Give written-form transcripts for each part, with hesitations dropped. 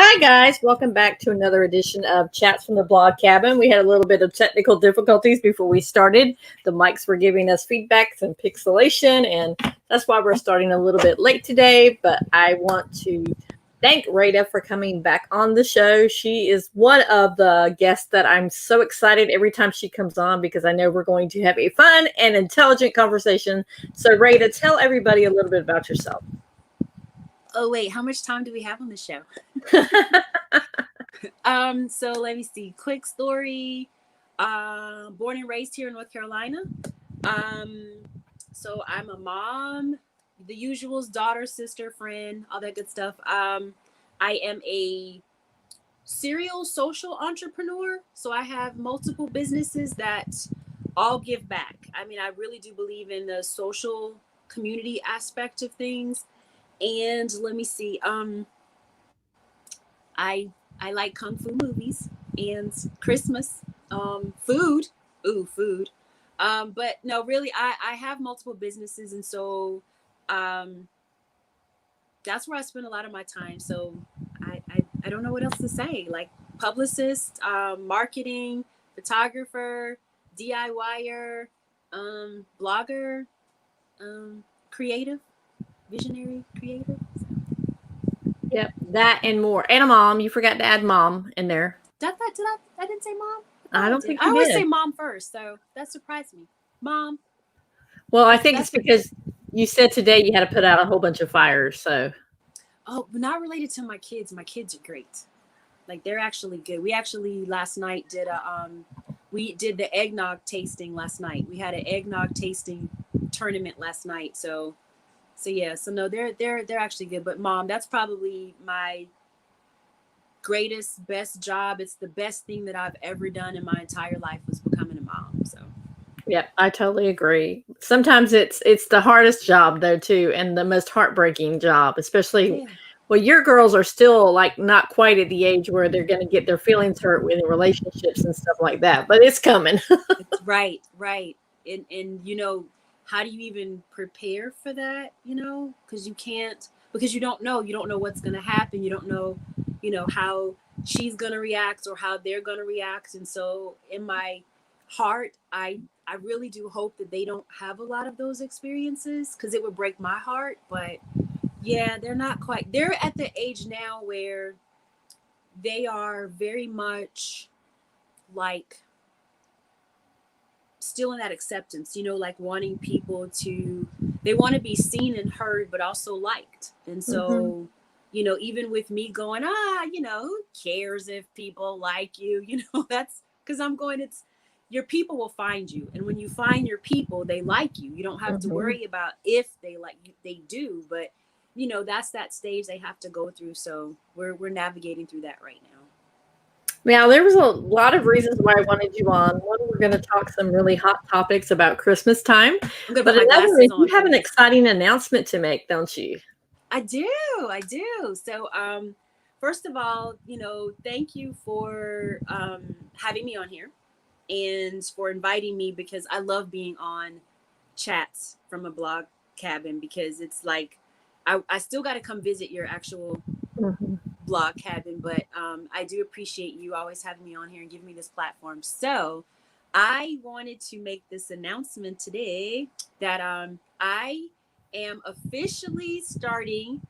Hi, guys. Welcome back to another edition of Chats from the Blog Cabin. We had a little bit of technical difficulties before we started. The mics were giving us feedbacks and pixelation, and that's why we're starting a little bit late today. But I want to thank Rada for coming back on the show. She is one of the guests that I'm so excited every time she comes on because I know we're going to have a fun and intelligent conversation. So, Rada, tell everybody a little bit about yourself. Oh, wait, how much time do we have on the show? So let me see. Quick story. Born and raised here in North Carolina. So I'm a mom, the usuals, daughter, sister, friend, all that good stuff. I am a serial social entrepreneur. So I have multiple businesses that all give back. I mean, I really do believe in the social community aspect of things. And let me see. I like kung fu movies and Christmas. Food. Ooh, food. But no, really, I have multiple businesses, and so that's where I spend a lot of my time. So I don't know what else to say. Like publicist, marketing, photographer, DIYer, blogger, creative, visionary, creative. Yep, that and more. And a mom. You forgot to add mom in there. I didn't say mom? I don't think I you always did. say mom first, so that surprised me. Mom. Well, I think it's because you said today you had to put out a whole bunch of fires. So, Oh, but not related to my kids. My kids are great. Like they're actually good. We actually last night did we did the eggnog tasting last night. We had an eggnog tasting tournament last night. So yeah, so no, they're actually good. But mom, that's probably my greatest, best job. It's the best thing that I've ever done in my entire life was becoming a mom. So yep, I totally agree. Sometimes it's the hardest job though too, and the most heartbreaking job, especially. yeah. Well, your girls are still like not quite at the age where they're going to get their feelings hurt with relationships and stuff like that, but it's coming. Right. And how do you even prepare for that? Because you can't, because you don't know what's going to happen. You don't know, how she's going to react or how they're going to react. And so in my heart, I really do hope that they don't have a lot of those experiences because it would break my heart. But yeah, they're at the age now where they are very much like still in that acceptance, like wanting people they want to be seen and heard, but also liked. And so, even with me going, who cares if people like you, that's because it's your people will find you. And when you find your people, they like you. You don't have to worry about if they like you, they do, but that's that stage they have to go through. So we're navigating through that right now. Now, there was a lot of reasons why I wanted you on. One, we're going to talk some really hot topics about Christmas time. But another is you have an exciting announcement to make, don't you? I do. So, first of all, thank you for having me on here and for inviting me because I love being on Chats from a Blog Cabin because it's like I still got to come visit your actual Blog Cabin, but I do appreciate you always having me on here and giving me this platform. So I wanted to make this announcement today that I am officially starting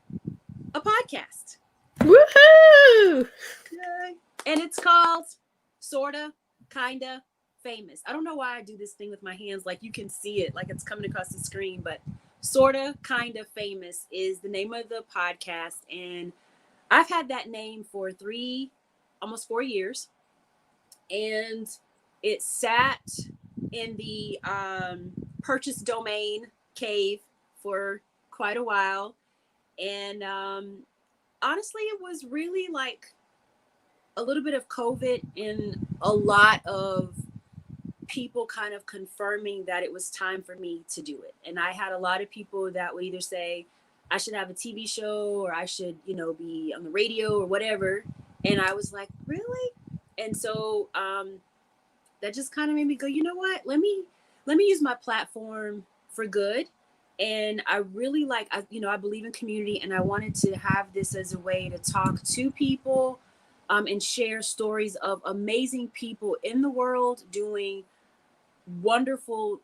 a podcast. Woohoo! And it's called Sorta, Kinda, Famous. I don't know why I do this thing with my hands, like you can see it, like it's coming across the screen, but Sorta, Kinda, Famous is the name of the podcast, and I've had that name for almost 4 years, and it sat in the purchase domain cave for quite a while. And honestly, it was really like a little bit of COVID and a lot of people kind of confirming that it was time for me to do it. And I had a lot of people that would either say, I should have a TV show or I should, be on the radio or whatever. And I was like, really? And so that just kind of made me go, you know what? Let me use my platform for good. And I really I believe in community, and I wanted to have this as a way to talk to people, and share stories of amazing people in the world doing wonderful,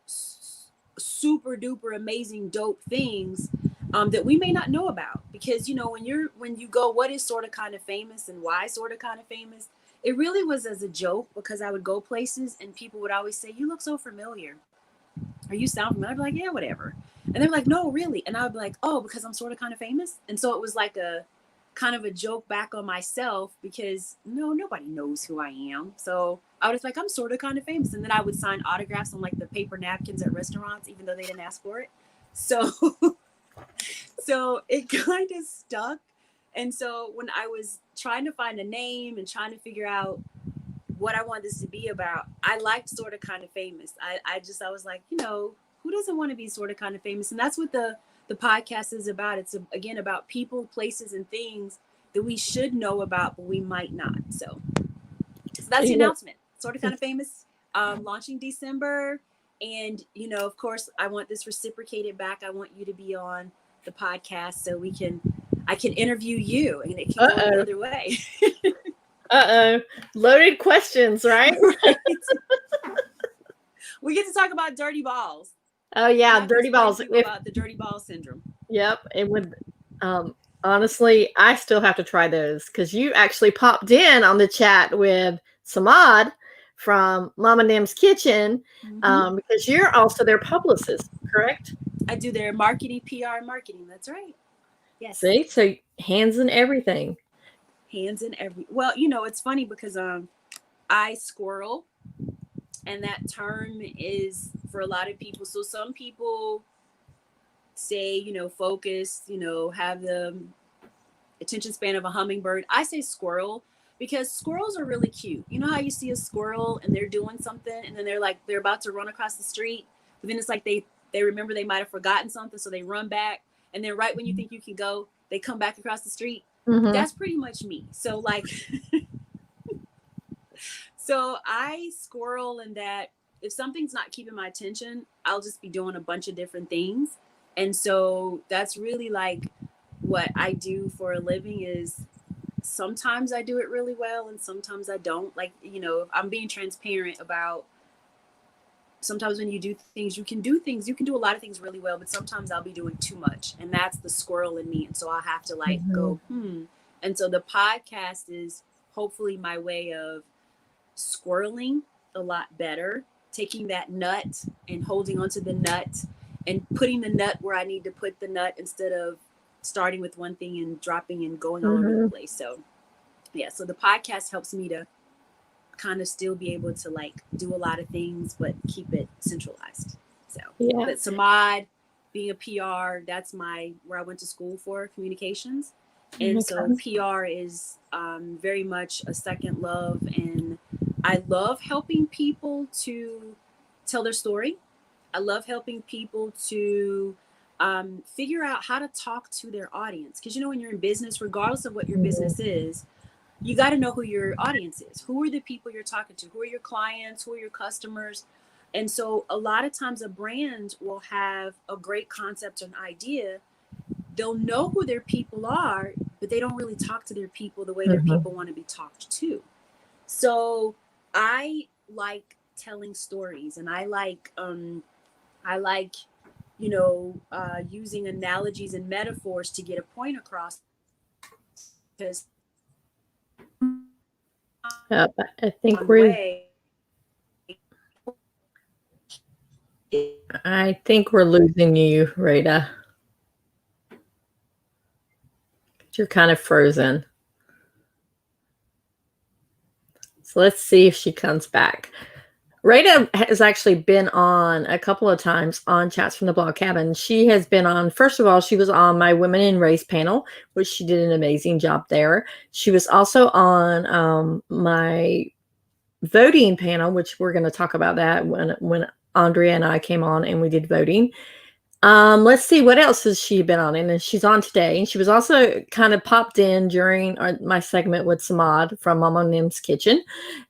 super duper amazing, dope things, that we may not know about. Because when you go, what is sort of kind of famous and why sort of kind of famous? It really was as a joke, because I would go places and people would always say, "You look so familiar," or "You sound familiar." I'd be like, "Yeah, whatever." And they're like, "No, really." And I would be like, "Oh, because I'm sort of kind of famous." And so it was like a kind of a joke back on myself, because nobody knows who I am. So I was like, "I'm sort of kind of famous." And then I would sign autographs on like the paper napkins at restaurants, even though they didn't ask for it. So so it kind of stuck. And so when I was trying to find a name and trying to figure out what I wanted this to be about, I liked sort of kind of famous. I was like, who doesn't want to be sort of kind of famous? And that's what the podcast is about. It's again about people, places, and things that we should know about, but we might not. So that's the announcement. Sort of kind of famous, launching December. And, of course, I want this reciprocated back. I want you to be on the podcast so I can interview you, and it can go the other way. Loaded questions, right? Right. We get to talk about dirty balls. Oh yeah, dirty balls. About the dirty ball syndrome. Yep, it would. Honestly, I still have to try those, because you actually popped in on the chat with Samad from Mama Nim's Kitchen, because you're also their publicist, correct? I do their marketing, PR, marketing. That's right. Yes. See, so hands in everything. Well, it's funny because I squirrel, and that term is for a lot of people. So some people say, focus, have the attention span of a hummingbird. I say squirrel because squirrels are really cute. You know how you see a squirrel and they're doing something, and then they're about to run across the street, but then it's like they remember they might have forgotten something, so they run back, and then right when you think you can go, they come back across the street. Mm-hmm. That's pretty much me. So like so I squirrel in that if something's not keeping my attention, I'll just be doing a bunch of different things. And so that's really like what I do for a living. Is sometimes I do it really well and sometimes I don't. Like, I'm being transparent about sometimes when you do things, you can do a lot of things really well, but sometimes I'll be doing too much, and that's the squirrel in me. And so I'll have to go, And so the podcast is hopefully my way of squirreling a lot better, taking that nut and holding onto the nut and putting the nut where I need to put the nut, instead of starting with one thing and dropping and going all over the place. So yeah, so the podcast helps me to kind of still be able to do a lot of things, but keep it centralized. So yeah. But Samad, being a PR, that's where I went to school for communications. And so PR is very much a second love. And I love helping people to tell their story. I love helping people to figure out how to talk to their audience. Because, when you're in business, regardless of what your business is, you got to know who your audience is. Who are the people you're talking to? Who are your clients? Who are your customers? And so a lot of times a brand will have a great concept or an idea. They'll know who their people are, but they don't really talk to their people the way their people want to be talked to. So I like telling stories, and I like using analogies and metaphors to get a point across. Because I think we're losing you, Rada. You're kind of frozen. So let's see if she comes back. Rada has actually been on a couple of times on Chats from the Blog Cabin. She has been on, first of all, she was on my Women in Race panel, which she did an amazing job there. She was also on my voting panel, which we're going to talk about that when Andrea and I came on and we did voting. Let's see, what else has she been on? And then she's on today. And she was also kind of popped in during my segment with Samad from Mama Nim's Kitchen.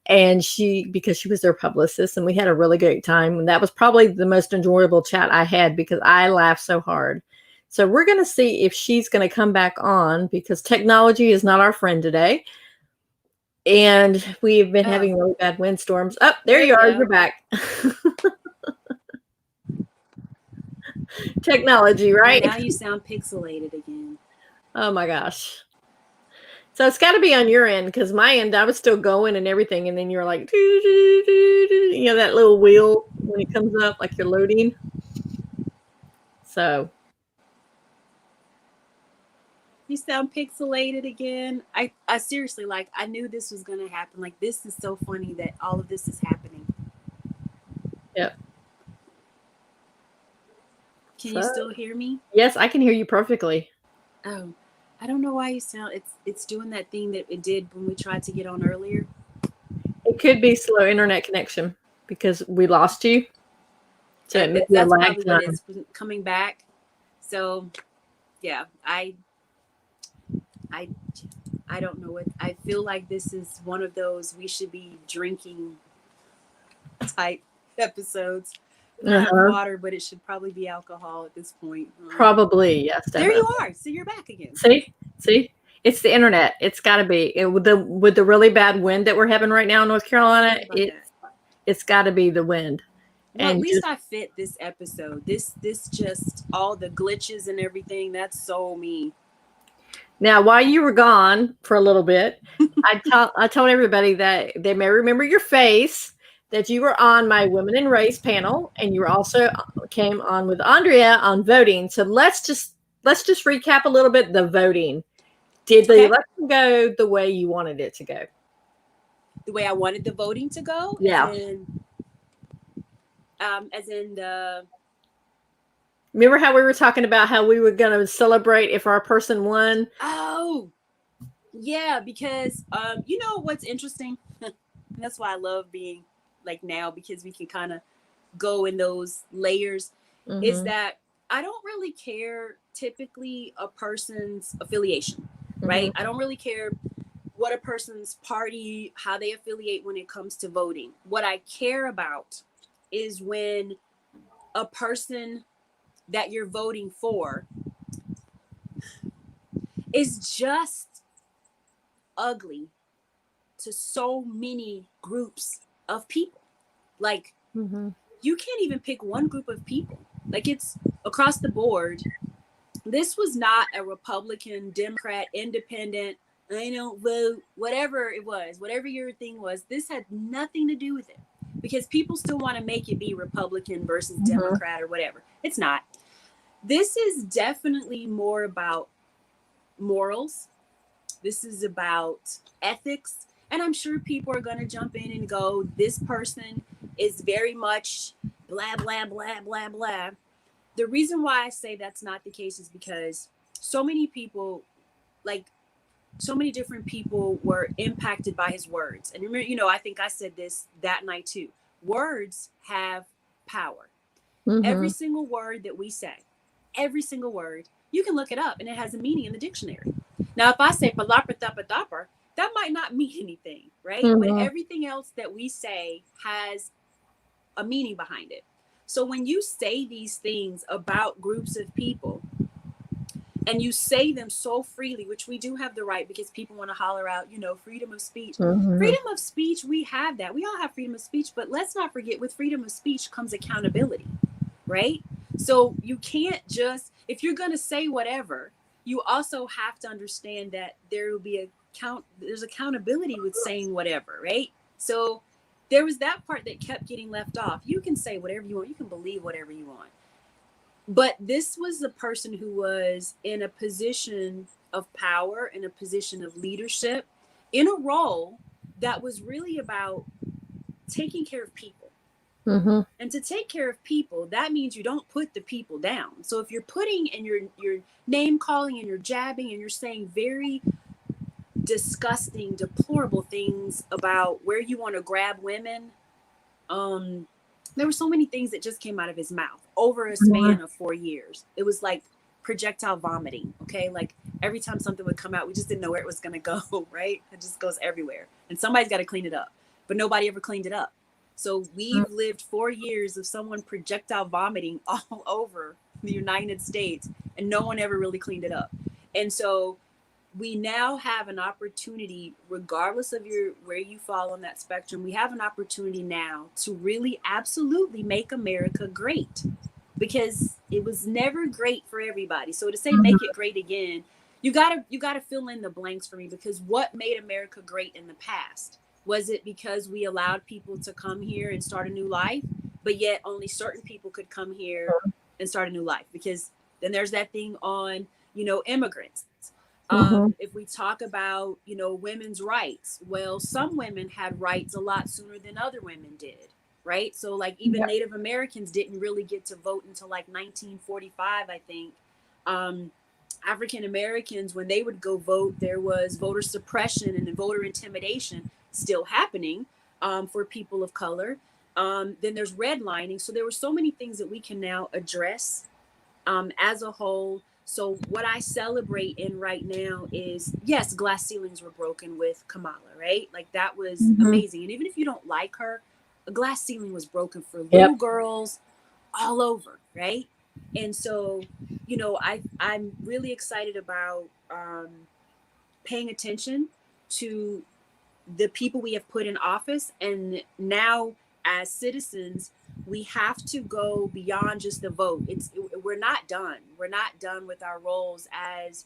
And because she was their publicist, and we had a really great time. And that was probably the most enjoyable chat I had because I laughed so hard. So we're going to see if she's going to come back on because technology is not our friend today. And we've been having really bad windstorms. Oh, there you are. You're back. Technology, right? Now you sound pixelated again. Oh my gosh. So it's got to be on your end because my end, I was still going and everything. And then you're like, you know, that little wheel when it comes up like you're loading. So. You sound pixelated again. I seriously, like, I knew this was going to happen. Like, this is so funny that all of this is happening. Yep. Can you still hear me? Yes, I can hear you perfectly. Oh, I don't know why you sound, it's doing that thing that it did when we tried to get on earlier. It could be slow internet connection because we lost you. So that's probably what it's coming back. So yeah, I don't know what, I feel like this is one of those we should be drinking type episodes. Water, but it should probably be alcohol at this point. Probably, yes. Definitely. There you are. So you're back again. See, it's the internet. It's got to be with the really bad wind that we're having right now in North Carolina. It's got to be the wind. Well, and at least I fit this episode. This just all the glitches and everything. That's so me. Now, while you were gone for a little bit, I told everybody that they may remember your face. That you were on my Women in Race panel, and you were also came on with Andrea on voting. So let's just recap a little bit the voting. Did the election go the way you wanted it to go? The way I wanted the voting to go? Yeah. As in the. Remember how we were talking about how we were going to celebrate if our person won? Oh, yeah, because you know what's interesting? That's why I love being like now, because we can kind of go in those layers, is that I don't really care typically a person's affiliation, right? I don't really care what a person's party, how they affiliate when it comes to voting. What I care about is when a person that you're voting for is just ugly to so many groups of people. Like you can't even pick one group of people. Like it's across the board. This was not a Republican, Democrat, Independent, I don't vote, whatever it was, whatever your thing was. This had nothing to do with it, because people still want to make it be Republican versus Democrat or whatever. It's not. This is definitely more about morals. This is about ethics. And I'm sure people are going to jump in and go, this person is very much blah, blah, blah, blah, blah. The reason why I say that's not the case is because so many people, like so many different people were impacted by his words. And remember, you know, I think I said this that night too. Words have power. Every single word that we say, every single word, you can look it up and it has a meaning in the dictionary. Now, if I say palapra tapa tapa, that might not mean anything, right? But everything else that we say has a meaning behind it. So when you say these things about groups of people and you say them so freely, which we do have the right, because people want to holler out, you know, freedom of speech. Freedom of speech, we have that. We all have freedom of speech, but let's not forget with freedom of speech comes accountability, right? So you can't just, if you're going to say whatever, you also have to understand that there will be there's accountability with saying whatever, right? So there was that part that kept getting left off. You can say whatever you want. You can believe whatever you want. But this was the person who was in a position of power, in a position of leadership, in a role that was really about taking care of people. And to take care of people, that means you don't put the people down. So if you're putting and you're name calling and you're jabbing and you're saying very disgusting, deplorable things about where you want to grab women, there were so many things that just came out of his mouth over a span of 4 years. It was like projectile vomiting. Okay. Like every time something would come out, we just didn't know where it was going to go. Right. It just goes everywhere and somebody's got to clean it up, but nobody ever cleaned it up. So we've lived 4 years of someone projectile vomiting all over the United States and no one ever really cleaned it up. And so we now have an opportunity, regardless of where you fall on that spectrum, we have an opportunity now to really absolutely make America great, because it was never great for everybody. So to say make it great again, you gotta fill in the blanks for me, because what made America great in the past? Was it because we allowed people to come here and start a new life, but yet only certain people could come here and start a new life? Because then there's that thing on, immigrants. If we talk about, women's rights, well, some women had rights a lot sooner than other women did, right? So like even Native Americans didn't really get to vote until like 1945, I think. African Americans, when they would go vote, there was voter suppression and voter intimidation still happening for people of color. Then there's redlining. So there were so many things that we can now address as a whole. So what I celebrate in right now is, yes, glass ceilings were broken with Kamala, right? Like that was amazing. And even if you don't like her, a glass ceiling was broken for little girls all over, right? And so, I'm really excited about paying attention to the people we have put in office. And now as citizens, we have to go beyond just the vote. We're not done. We're not done with our roles as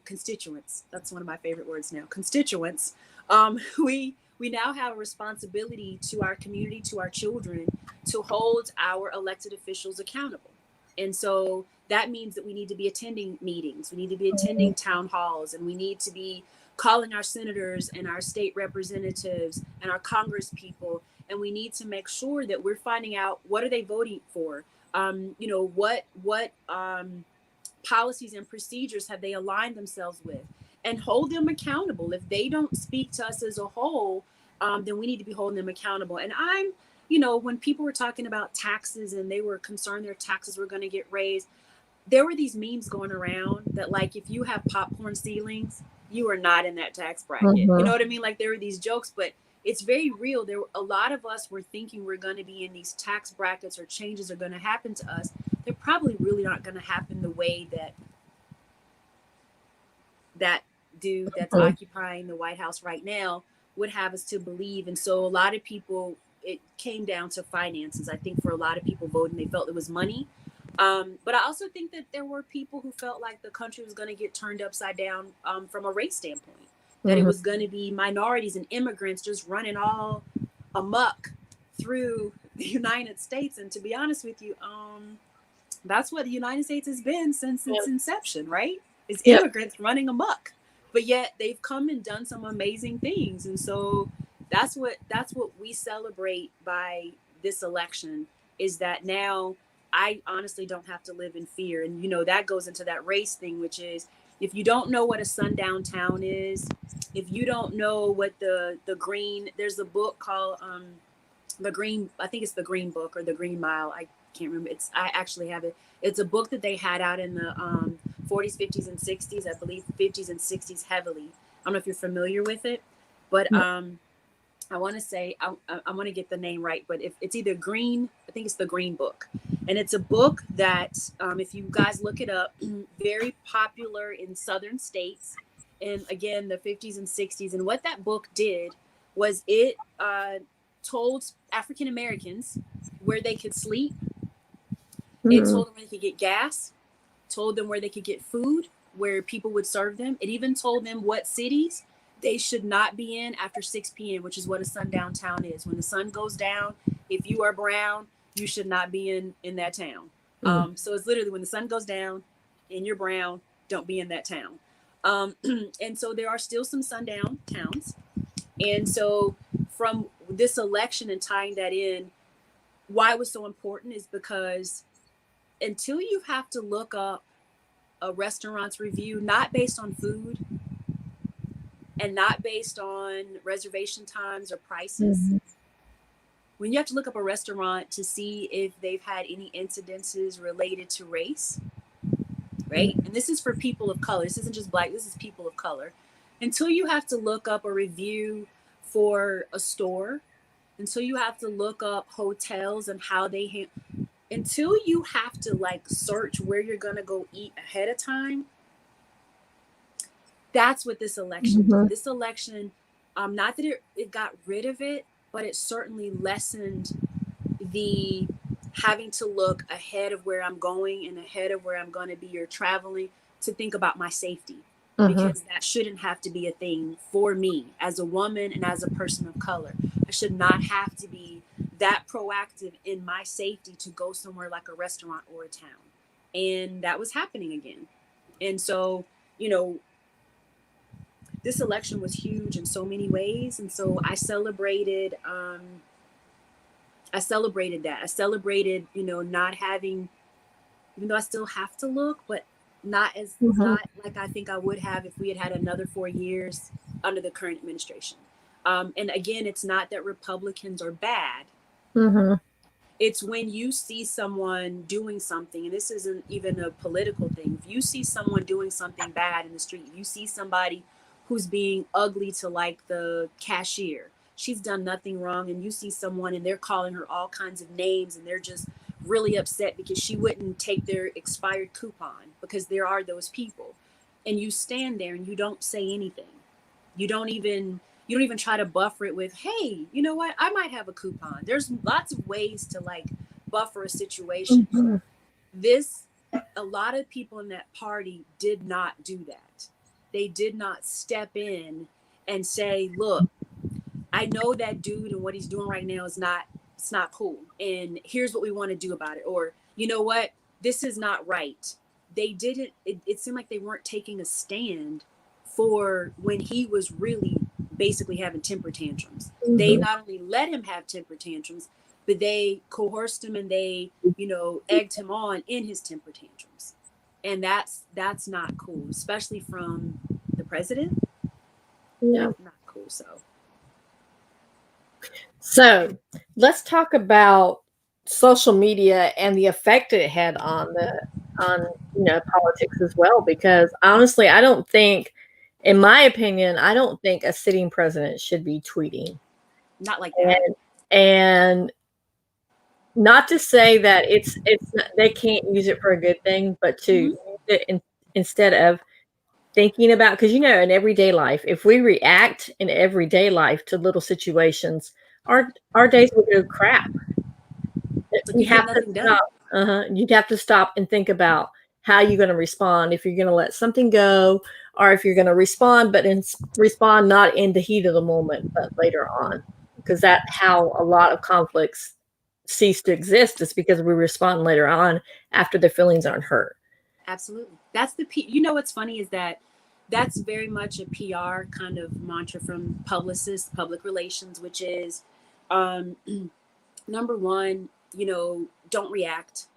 constituents. That's one of my favorite words now, constituents. We now have a responsibility to our community, to our children, to hold our elected officials accountable. And so that means that we need to be attending meetings. We need to be attending town halls, and we need to be calling our senators and our state representatives and our Congress people. And we need to make sure that we're finding out, what are they voting for? What policies and procedures have they aligned themselves with, and hold them accountable. If they don't speak to us as a whole, then we need to be holding them accountable. And when people were talking about taxes and they were concerned their taxes were going to get raised, there were these memes going around that like, if you have popcorn ceilings, you are not in that tax bracket. You know what I mean? Like there were these jokes, but it's very real. There were a lot of us were thinking we're going to be in these tax brackets, or changes are going to happen to us. They're probably really not going to happen the way that dude that's occupying the White House right now would have us to believe. And so a lot of people, it came down to finances. I think for a lot of people voting, they felt it was money. But I also think that there were people who felt like the country was going to get turned upside down from a race standpoint, that it was going to be minorities and immigrants just running all amok through the United States. And to be honest with you, that's what the United States has been since its inception, right? It's immigrants running amok, but yet they've come and done some amazing things. And so that's what we celebrate by this election, is that now I honestly don't have to live in fear. And, that goes into that race thing, which is, if you don't know what a sundown town is, if you don't know what the green, there's a book called the Green, I think it's the Green Book or the Green Mile. I can't remember. I actually have it. It's a book that they had out in the 40s, 50s, and 60s, I believe 50s and 60s heavily. I don't know if you're familiar with it, but I want to say, I want to get the name right, but if it's either Green, I think it's the Green Book. And it's a book that, if you guys look it up, very popular in southern states. And again, the 50s and 60s. And what that book did was it told African Americans where they could sleep. It told them where they could get gas, told them where they could get food, where people would serve them. It even told them what cities they should not be in after 6 p.m., which is what a sundown town is. When the sun goes down, if you are brown, you should not be in that town. So it's literally, when the sun goes down and you're brown, don't be in that town. And so there are still some sundown towns. And so from this election and tying that in, why it was so important is because until you have to look up a restaurant's review, not based on food and not based on reservation times or prices, when you have to look up a restaurant to see if they've had any incidences related to race, right? And this is for people of color. This isn't just Black, this is people of color. Until you have to look up a review for a store, until you have to look up hotels and how they until you have to like search where you're going to go eat ahead of time. That's what this election did. This election, not that it got rid of it, but it certainly lessened the having to look ahead of where I'm going and ahead of where I'm going to be or traveling to think about my safety, because that shouldn't have to be a thing for me as a woman and as a person of color. I should not have to be that proactive in my safety to go somewhere like a restaurant or a town. And that was happening again. And so, you know, this election was huge in so many ways. And so I celebrated that. I celebrated, you know, not having, even though I still have to look, but not like I think I would have if we had had another 4 years under the current administration. And again, it's not that Republicans are bad. It's when you see someone doing something, and this isn't even a political thing. If you see someone doing something bad in the street, you see somebody who's being ugly to like the cashier, she's done nothing wrong, and you see someone and they're calling her all kinds of names and they're just really upset because she wouldn't take their expired coupon, because there are those people, and you stand there and you don't say anything. You don't even try to buffer it with, hey, you know what, I might have a coupon. There's lots of ways to like buffer a situation. A lot of people in that party did not do that. They did not step in and say, look, I know that dude and what he's doing right now it's not cool. And here's what we want to do about it. Or, you know what, this is not right. They didn't, it seemed like they weren't taking a stand for when he was really basically having temper tantrums. They not only let him have temper tantrums, but they coerced him and they, you know, egged him on in his temper tantrums. And that's not cool, especially from the president. Yeah. Not cool. So let's talk about social media and the effect it had on politics as well, because honestly, I don't think, in my opinion, I don't think a sitting president should be tweeting. Not like that. And not to say that it's they can't use it for a good thing, but to use it instead of thinking about, because in everyday life, if we react in everyday life to little situations, our days would go crap. You have to stop. You'd have to stop and think about how you're going to respond, if you're going to let something go, or if you're going to respond, but respond not in the heat of the moment, but later on, because that's how a lot of conflicts cease to exist. Is because we respond later on after the feelings aren't hurt. Absolutely. That's you know, what's funny is that's very much a PR kind of mantra from publicists, public relations, which is, number one, you know, don't react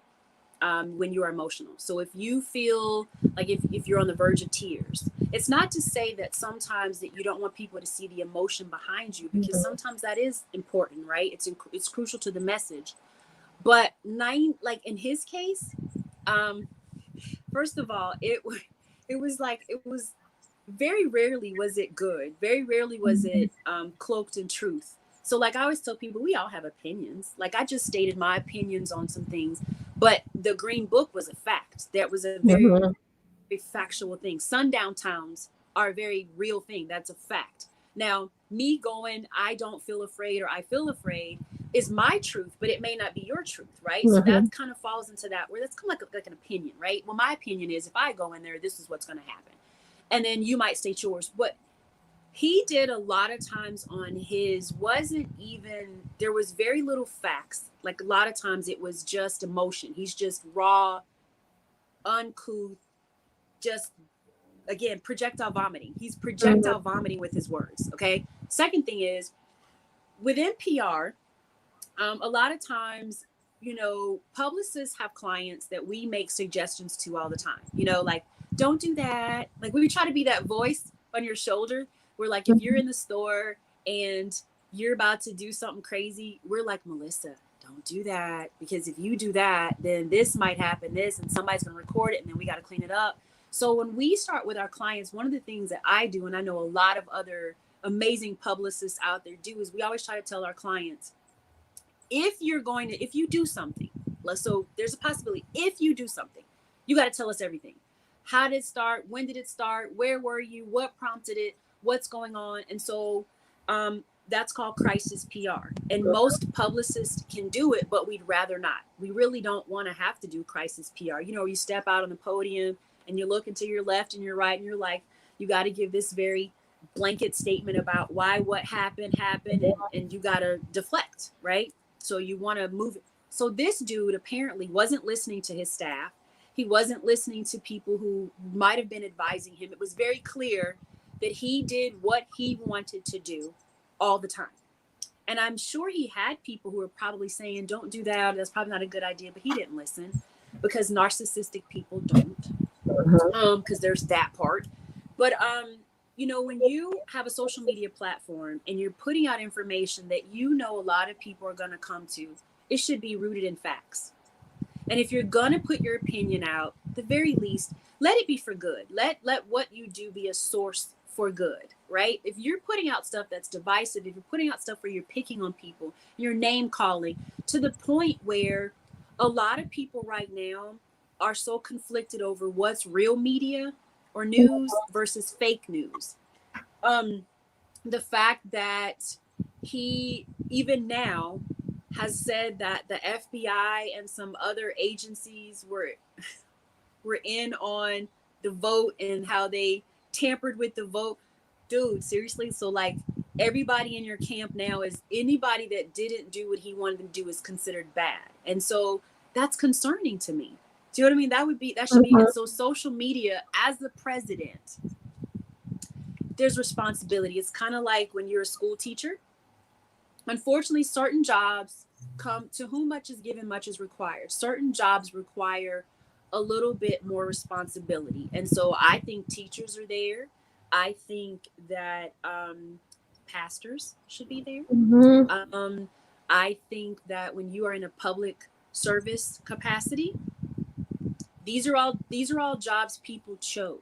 when you're emotional. So if you feel like if you're on the verge of tears, it's not to say that sometimes that you don't want people to see the emotion behind you, because sometimes that is important, right? It's crucial to the message. But like in his case, first of all, it was very rarely was it good. Very rarely was it cloaked in truth. So like I always tell people, we all have opinions. Like I just stated my opinions on some things, but the Green Book was a fact. That was a very, very factual thing. Sundown towns are a very real thing. That's a fact. Now, me going, I don't feel afraid or I feel afraid is my truth, but it may not be your truth, right? So that kind of falls into that where that's kind of like an opinion, right? Well, my opinion is if I go in there, this is what's going to happen. And then you might state yours. But he did a lot of times on his, there was very little facts. Like a lot of times it was just emotion. He's just raw, uncouth, just, again, projectile vomiting. He's projectile vomiting with his words, okay? Second thing is, within PR, a lot of times, you know, publicists have clients that we make suggestions to all the time. You know, like, don't do that. Like we try to be that voice on your shoulder where like if you're in the store and you're about to do something crazy, we're like, Melissa, don't do that, because if you do that, then this might happen, this, and somebody's going to record it, and then we got to clean it up. So when we start with our clients, one of the things that I do, and I know a lot of other amazing publicists out there do, is we always try to tell our clients, if you do something, so there's a possibility, if you do something, you got to tell us everything. How did it start? When did it start? Where were you? What prompted it? What's going on? And so that's called crisis PR. And most publicists can do it, but we'd rather not. We really don't want to have to do crisis PR. You step out on the podium and you look into your left and your right, and you're like, you got to give this very blanket statement about why what happened, and you got to deflect, right? So you want to move it. So this dude apparently wasn't listening to his staff. He wasn't listening to people who might have been advising him. It was very clear that he did what he wanted to do all the time. And I'm sure he had people who were probably saying, don't do that. That's probably not a good idea. But he didn't listen, because narcissistic people don't, because there's that part. But, when you have a social media platform and you're putting out information that a lot of people are going to come to, it should be rooted in facts. And if you're going to put your opinion out, at the very least, let it be for good. Let what you do be a source for good, right? If you're putting out stuff that's divisive, if you're putting out stuff where you're picking on people, you're name calling, to the point where a lot of people right now are so conflicted over what's real media or news versus fake news. The fact that he even now has said that the FBI and some other agencies were in on the vote and how they tampered with the vote. Dude, seriously? So like, everybody in your camp now is anybody that didn't do what he wanted them to do is considered bad. And so that's concerning to me. Do you know what I mean? That should be it. So social media, as the president, there's responsibility. It's kind of like when you're a school teacher. Unfortunately, certain jobs come to whom much is given, much is required. Certain jobs require a little bit more responsibility. And so I think teachers are there. I think that pastors should be there. I think that when you are in a public service capacity, these are all jobs people chose.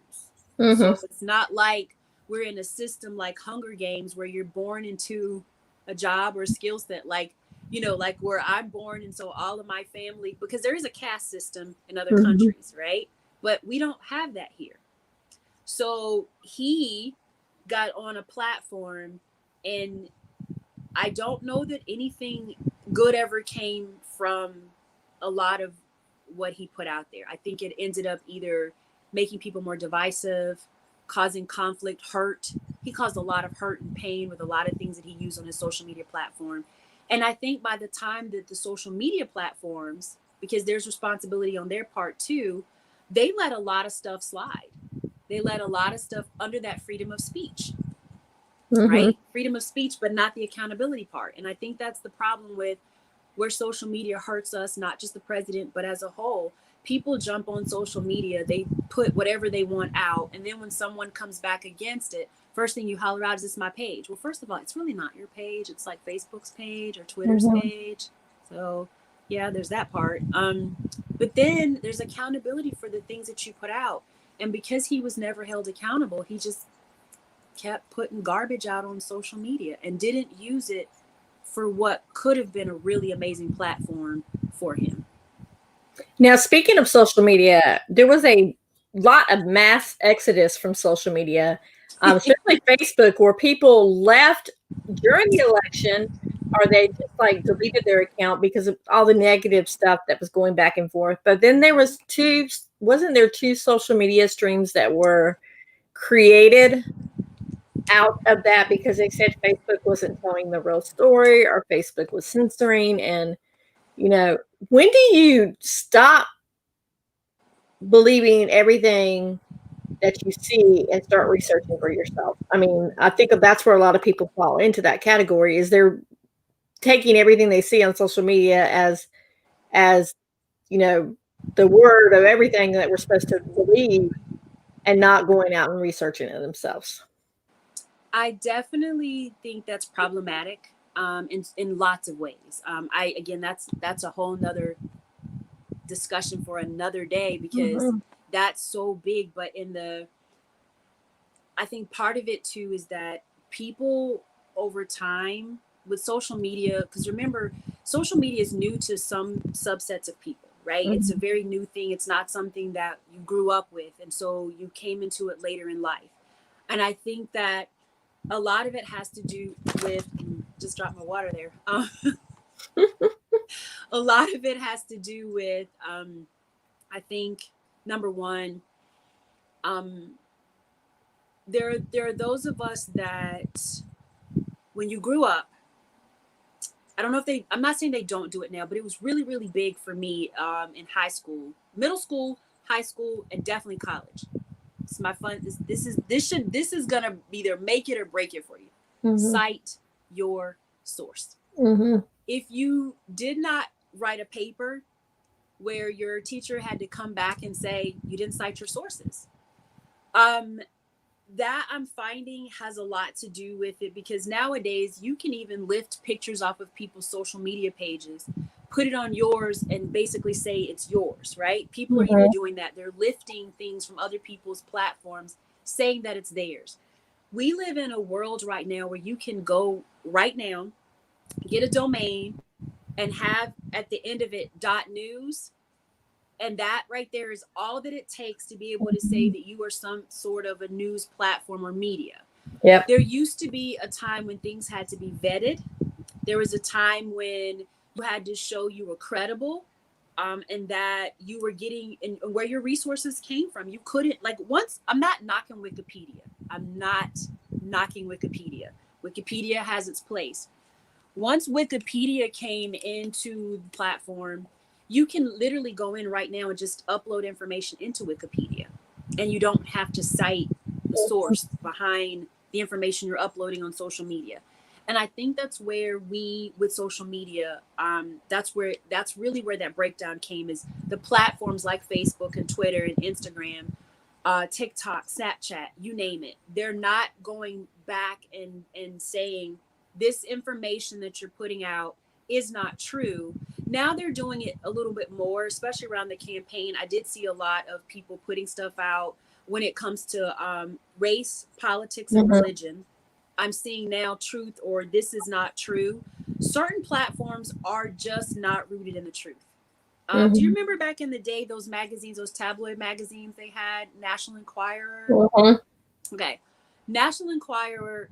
So it's not like we're in a system like Hunger Games where you're born into a job or a skill set, like where I'm born, and so all of my family, because there is a caste system in other countries, right? But we don't have that here. So he got on a platform, and I don't know that anything good ever came from a lot of what he put out there. I think it ended up either making people more divisive, causing conflict, hurt. He caused a lot of hurt and pain with a lot of things that he used on his social media platform. And I think by the time that the social media platforms, because there's responsibility on their part too, they let a lot of stuff slide. They let a lot of stuff under that freedom of speech, right? Freedom of speech, but not the accountability part. And I think that's the problem with where social media hurts us, not just the president, but as a whole. People jump on social media, they put whatever they want out. And then when someone comes back against it, first thing you holler out is, this my page. Well, first of all, it's really not your page. It's like Facebook's page or Twitter's page. So yeah, there's that part. But then there's accountability for the things that you put out. And because he was never held accountable, he just kept putting garbage out on social media and didn't use it for what could have been a really amazing platform for him. Now, speaking of social media, there was a lot of mass exodus from social media, especially Facebook, where people left during the election, or they just like deleted their account because of all the negative stuff that was going back and forth. But then there was wasn't there two social media streams that were created out of that because they said Facebook wasn't telling the real story, or Facebook was censoring. And when do you stop believing everything that you see and start researching for yourself? I mean, I think that's where a lot of people fall into that category, is they're taking everything they see on social media as the word of everything that we're supposed to believe, and not going out and researching it themselves. I definitely think that's problematic. in lots of ways. That's a whole nother discussion for another day, because that's so big. But I think part of it too is that people over time with social media, because remember, social media is new to some subsets of people, right? It's a very new thing. It's not something that you grew up with. And so you came into it later in life. And I think that a lot of it has to do with, just dropped my water there. A lot of it has to do with, I think, number one, there are those of us that when you grew up, I don't know if I'm not saying they don't do it now, but it was really, really big for me in high school, middle school, high school, and definitely college. It's my fun. This is gonna either make it or break it for you. Cite your source. If you did not write a paper where your teacher had to come back and say you didn't cite your sources, that I'm finding has a lot to do with it, because nowadays you can even lift pictures off of people's social media pages, put it on yours, and basically say it's yours, right? People are even doing that. They're lifting things from other people's platforms, saying that it's theirs. We live in a world right now where you can go right now, get a domain, and have at the end of it .news. And that right there is all that it takes to be able to say that you are some sort of a news platform or media. Yep. There used to be a time when things had to be vetted. There was a time when you had to show you were credible, and that you were getting and where your resources came from. You couldn't, like, once, I'm not knocking Wikipedia. I'm not knocking Wikipedia. Wikipedia has its place. Once Wikipedia came into the platform, you can literally go in right now and just upload information into Wikipedia, and you don't have to cite the source behind the information you're uploading on social media. And I think that's where with social media, that's really where that breakdown came, is the platforms like Facebook and Twitter and Instagram, TikTok, Snapchat, you name it. They're not going back and saying this information that you're putting out is not true. Now they're doing it a little bit more, especially around the campaign. I did see a lot of people putting stuff out when it comes to race, politics, and religion. I'm seeing now truth or this is not true. Certain platforms are just not rooted in the truth. Do you remember back in the day, those magazines, those tabloid magazines they had, National Enquirer? Okay. National Enquirer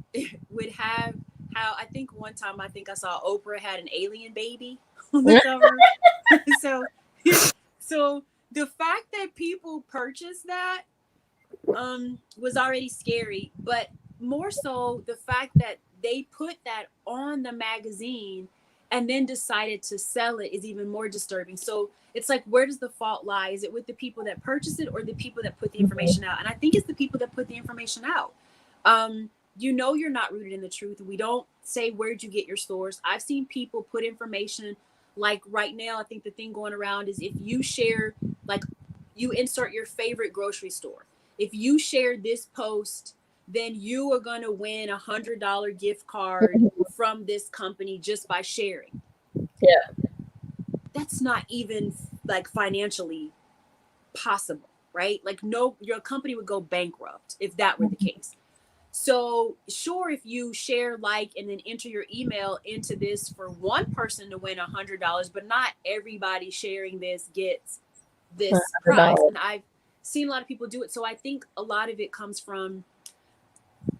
would have how, I think one time I saw Oprah had an alien baby on the cover. So the fact that people purchased that was already scary, but more so the fact that they put that on the magazine and then decided to sell it is even more disturbing. So it's like, where does the fault lie? Is it with the people that purchase it or the people that put the information out? And I think it's the people that put the information out. You're not rooted in the truth. We don't say, where'd you get your source? I've seen people put information, like right now, I think the thing going around is if you share, like you insert your favorite grocery store. If you share this post, then you are going to win $100 gift card from this company just by sharing. Yeah. That's not even like financially possible, right? Like, no, your company would go bankrupt if that were the case. So sure, if you share, like, and then enter your email into this for one person to win $100, but not everybody sharing this gets this prize. And I've seen a lot of people do it. So I think a lot of it comes from,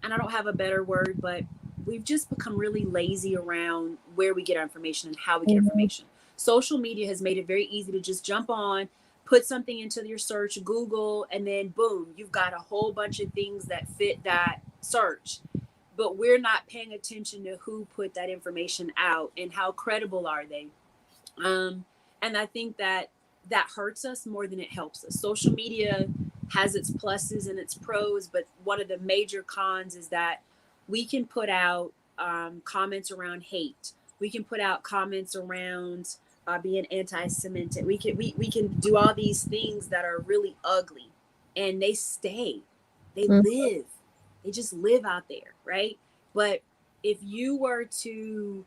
and I don't have a better word, but we've just become really lazy around where we get our information and how we get information. Social media has made it very easy to just jump on, put something into your search, Google, and then boom, you've got a whole bunch of things that fit that search. But we're not paying attention to who put that information out and how credible are they. And I think that hurts us more than it helps us. Social media has its pluses and its pros, but one of the major cons is that we can put out comments around hate. We can put out comments around being anti-Semitic. We can do all these things that are really ugly, and they stay. They live. They just live out there, right? But if you were to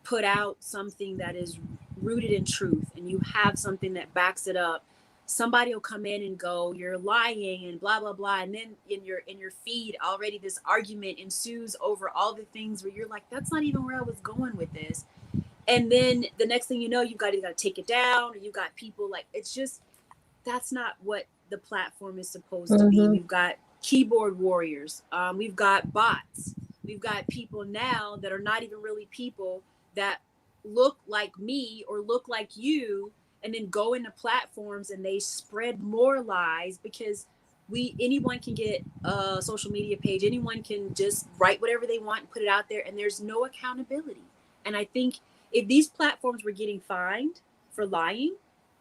put out something that is rooted in truth and you have something that backs it up, somebody will come in and go, you're lying and blah blah blah, and then in your feed already this argument ensues over all the things where you're like, that's not even where I was going with this. And then the next thing you know, you got to take it down, or you got people like, it's just, that's not what the platform is supposed to be. We've got keyboard warriors, we've got bots, we've got people now that are not even really people, that look like me or look like you, and then go into platforms and they spread more lies, because anyone can get a social media page, anyone can just write whatever they want and put it out there, and there's no accountability. And I think if these platforms were getting fined for lying,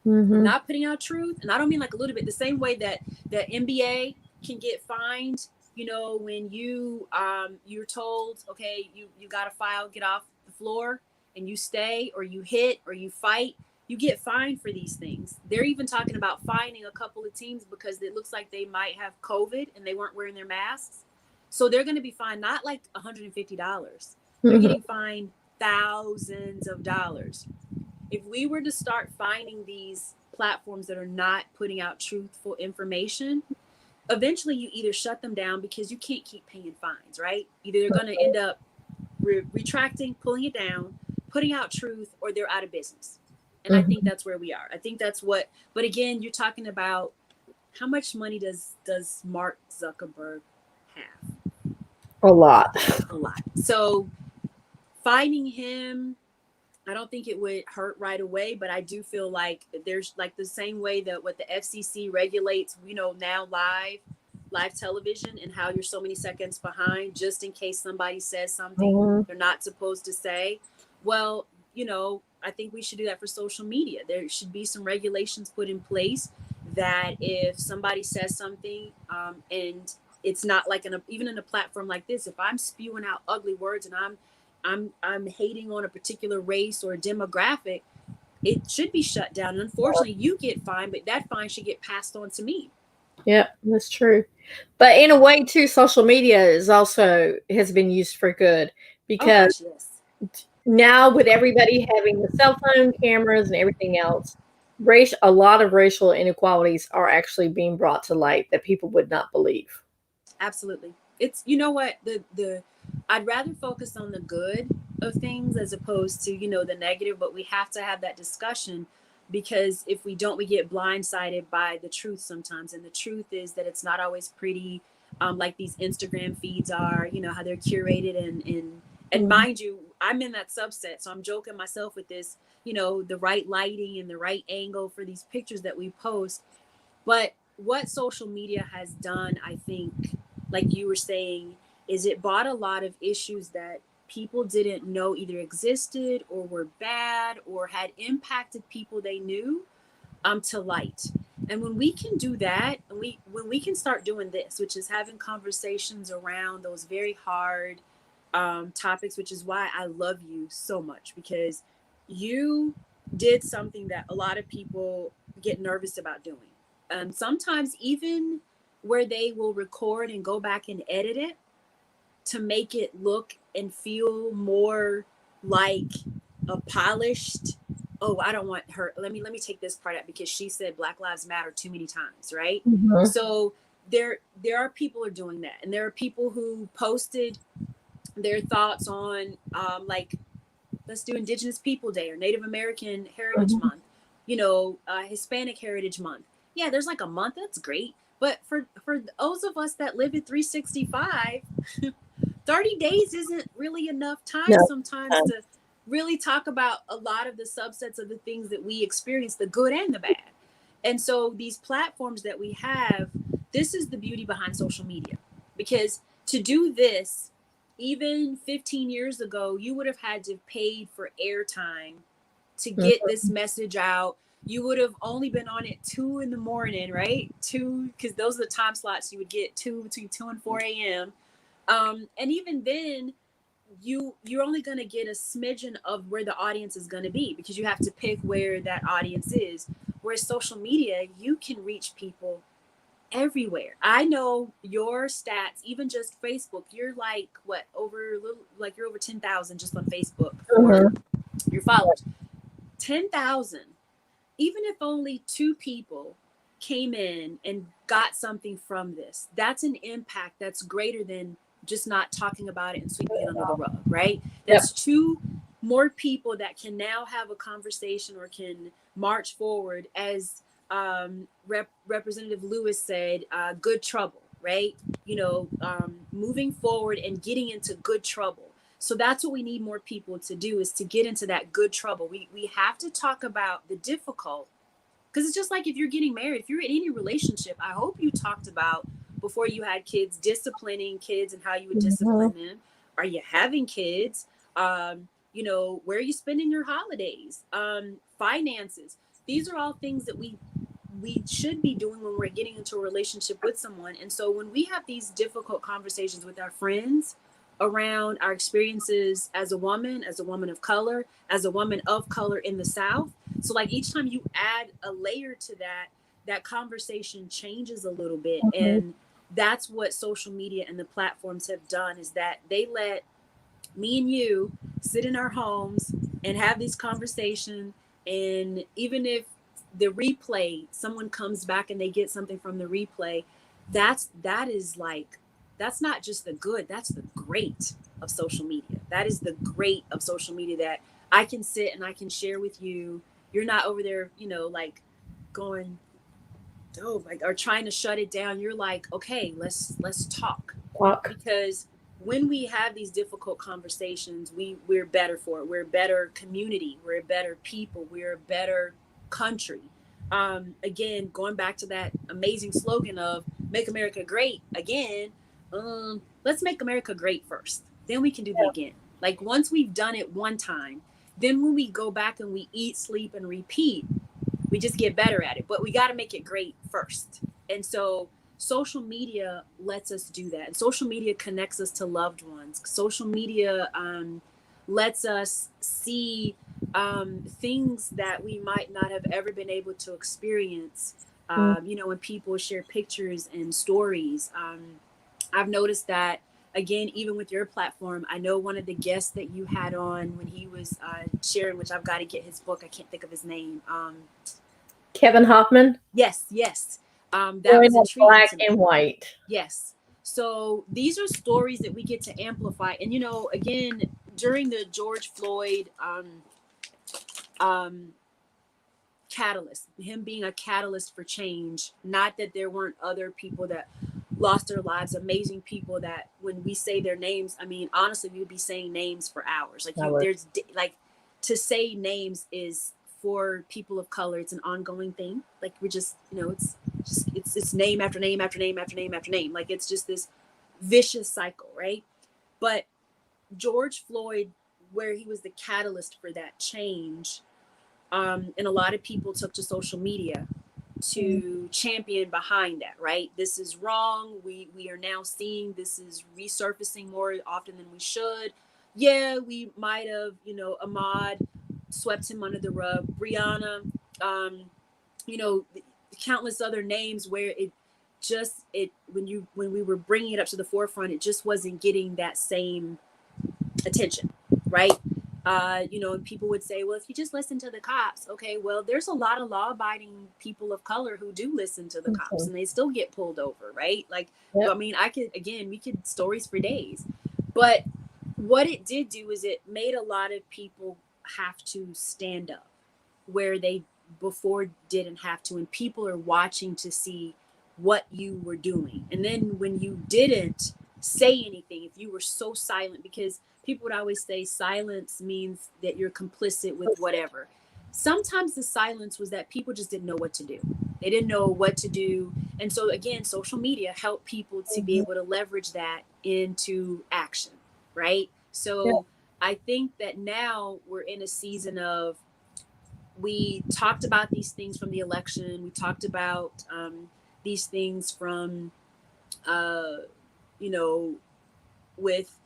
not putting out truth, and I don't mean like a little bit, the same way that the NBA can get fined, you know, when you're told, okay, you got to foul, get off the floor, and you stay, or you hit, or you fight, you get fined for these things. They're even talking about fining a couple of teams because it looks like they might have COVID and they weren't wearing their masks. So they're going to be fined not like $150. They're getting fined thousands of dollars. If we were to start finding these platforms that are not putting out truthful information, eventually you either shut them down, because you can't keep paying fines, right? Either they're going to end up retracting, pulling it down, putting out truth, or they're out of business. And I think that's where we are. I think that's what, but again, you're talking about how much money does Mark Zuckerberg have? A lot. So finding him, I don't think it would hurt right away, but I do feel like there's like the same way that what the FCC regulates, you know, now live television, and how you're so many seconds behind just in case somebody says something they're not supposed to say. Well, you know, I think we should do that for social media. There should be some regulations put in place that if somebody says something, and it's not like even in a platform like this, if I'm spewing out ugly words and I'm hating on a particular race or demographic, it should be shut down. And unfortunately, you get fined, but that fine should get passed on to me. Yeah, that's true. But in a way, too, social media has been used for good, because now with everybody having the cell phone cameras and everything else, a lot of racial inequalities are actually being brought to light that people would not believe. Absolutely. It's, you know what, I'd rather focus on the good of things as opposed to, you know, the negative, but we have to have that discussion, because if we don't, we get blindsided by the truth sometimes. And the truth is that it's not always pretty, like these Instagram feeds are, you know, how they're curated, and mind you, I'm in that subset. So I'm joking myself with this, you know, the right lighting and the right angle for these pictures that we post. But what social media has done, I think, like you were saying, is it brought a lot of issues that people didn't know either existed or were bad or had impacted people they knew to light. And when we can do that, and when we can start doing this, which is having conversations around those very hard topics, which is why I love you so much, because you did something that a lot of people get nervous about doing. Sometimes even where they will record and go back and edit it to make it look and feel more like a polished, oh, I don't want her, let me take this part out because she said Black Lives Matter too many times, right? So there are people who are doing that, and there are people who posted their thoughts on like, let's do Indigenous People Day or Native American Heritage Month, you know, Hispanic Heritage Month. Yeah, there's like a month, that's great. But for those of us that live at 365, 30 days isn't really enough time sometimes to really talk about a lot of the subsets of the things that we experience, the good and the bad. And so these platforms that we have, this is the beauty behind social media. Because to do this, even 15 years ago, you would have had to pay for airtime to get this message out. You would have only been on at 2 a.m, right? 2, because those are the time slots you would get, between 2 and 4 a.m. And even then, you're only going to get a smidgen of where the audience is going to be, because you have to pick where that audience is. Whereas social media, you can reach people everywhere. I know your stats, even just Facebook, you're like you're over 10,000 just on Facebook your followers. 10,000, even if only 2 people came in and got something from this, that's an impact that's greater than just not talking about it and sweeping it under the rug, right? That's 2 more people that can now have a conversation or can march forward, as Representative Lewis said, good trouble, right? Moving forward and getting into good trouble. So that's what we need more people to do, is to get into that good trouble. We have to talk about the difficult, because it's just like if you're getting married, if you're in any relationship, I hope you talked about before you had kids, disciplining kids and how you would discipline them. Are you having kids? Where are you spending your holidays? Finances. These are all things that we should be doing when we're getting into a relationship with someone. And so when we have these difficult conversations with our friends around our experiences as a woman of color, as a woman of color in the South. So like each time you add a layer to that conversation changes a little bit. And that's what social media and the platforms have done, is that they let me and you sit in our homes and have these conversations. And even if the replay, someone comes back and they get something from the replay, that's not just the good, that's the great of social media. That is the great of social media, that I can sit and I can share with you. You're not over there, like going, or trying to shut it down. You're like, okay, let's talk. Because when we have these difficult conversations, we're better for it. We're a better community. We're a better people. We're a better country. Again, going back to that amazing slogan of Make America Great Again. Let's make America great first. Then we can do it again. Like once we've done it one time, then when we go back and we eat, sleep, and repeat, we just get better at it. But we got to make it great first. And so social media lets us do that. And social media connects us to loved ones. Social media lets us see things that we might not have ever been able to experience. When people share pictures and stories. I've noticed that, again, even with your platform. I know one of the guests that you had on when he was sharing, which I've got to get his book. I can't think of his name. Kevin Hoffman. Yes. That was intriguing. Black and white. Yes. So these are stories that we get to amplify. And, again, during the George Floyd catalyst, him being a catalyst for change, not that there weren't other people that lost their lives, amazing people that when we say their names, I mean, honestly, we would be saying names for hours. To say names is, for people of color, it's an ongoing thing. Like we're just, it's name after name after name after name after name. Like it's just this vicious cycle, right? But George Floyd, where he was the catalyst for that change, and a lot of people took to social media to champion behind that, right? This is wrong. We are now seeing this is resurfacing more often than we should. Yeah, we might have, Ahmaud swept him under the rug, Breonna, countless other names where when we were bringing it up to the forefront, it just wasn't getting that same attention, right? And people would say, well, if you just listen to the cops, okay, well, there's a lot of law-abiding people of color who do listen to the cops and they still get pulled over, right? Like, I mean, we could stories for days, but what it did do is it made a lot of people have to stand up where they before didn't have to, and people are watching to see what you were doing. And then when you didn't say anything, if you were so silent, because people would always say silence means that you're complicit with whatever. Sometimes the silence was that people just didn't know what to do. They didn't know what to do. And so again, social media helped people to be able to leverage that into action, right? So I think that now we're in a season of, we talked about these things from the election. We talked about these things from, with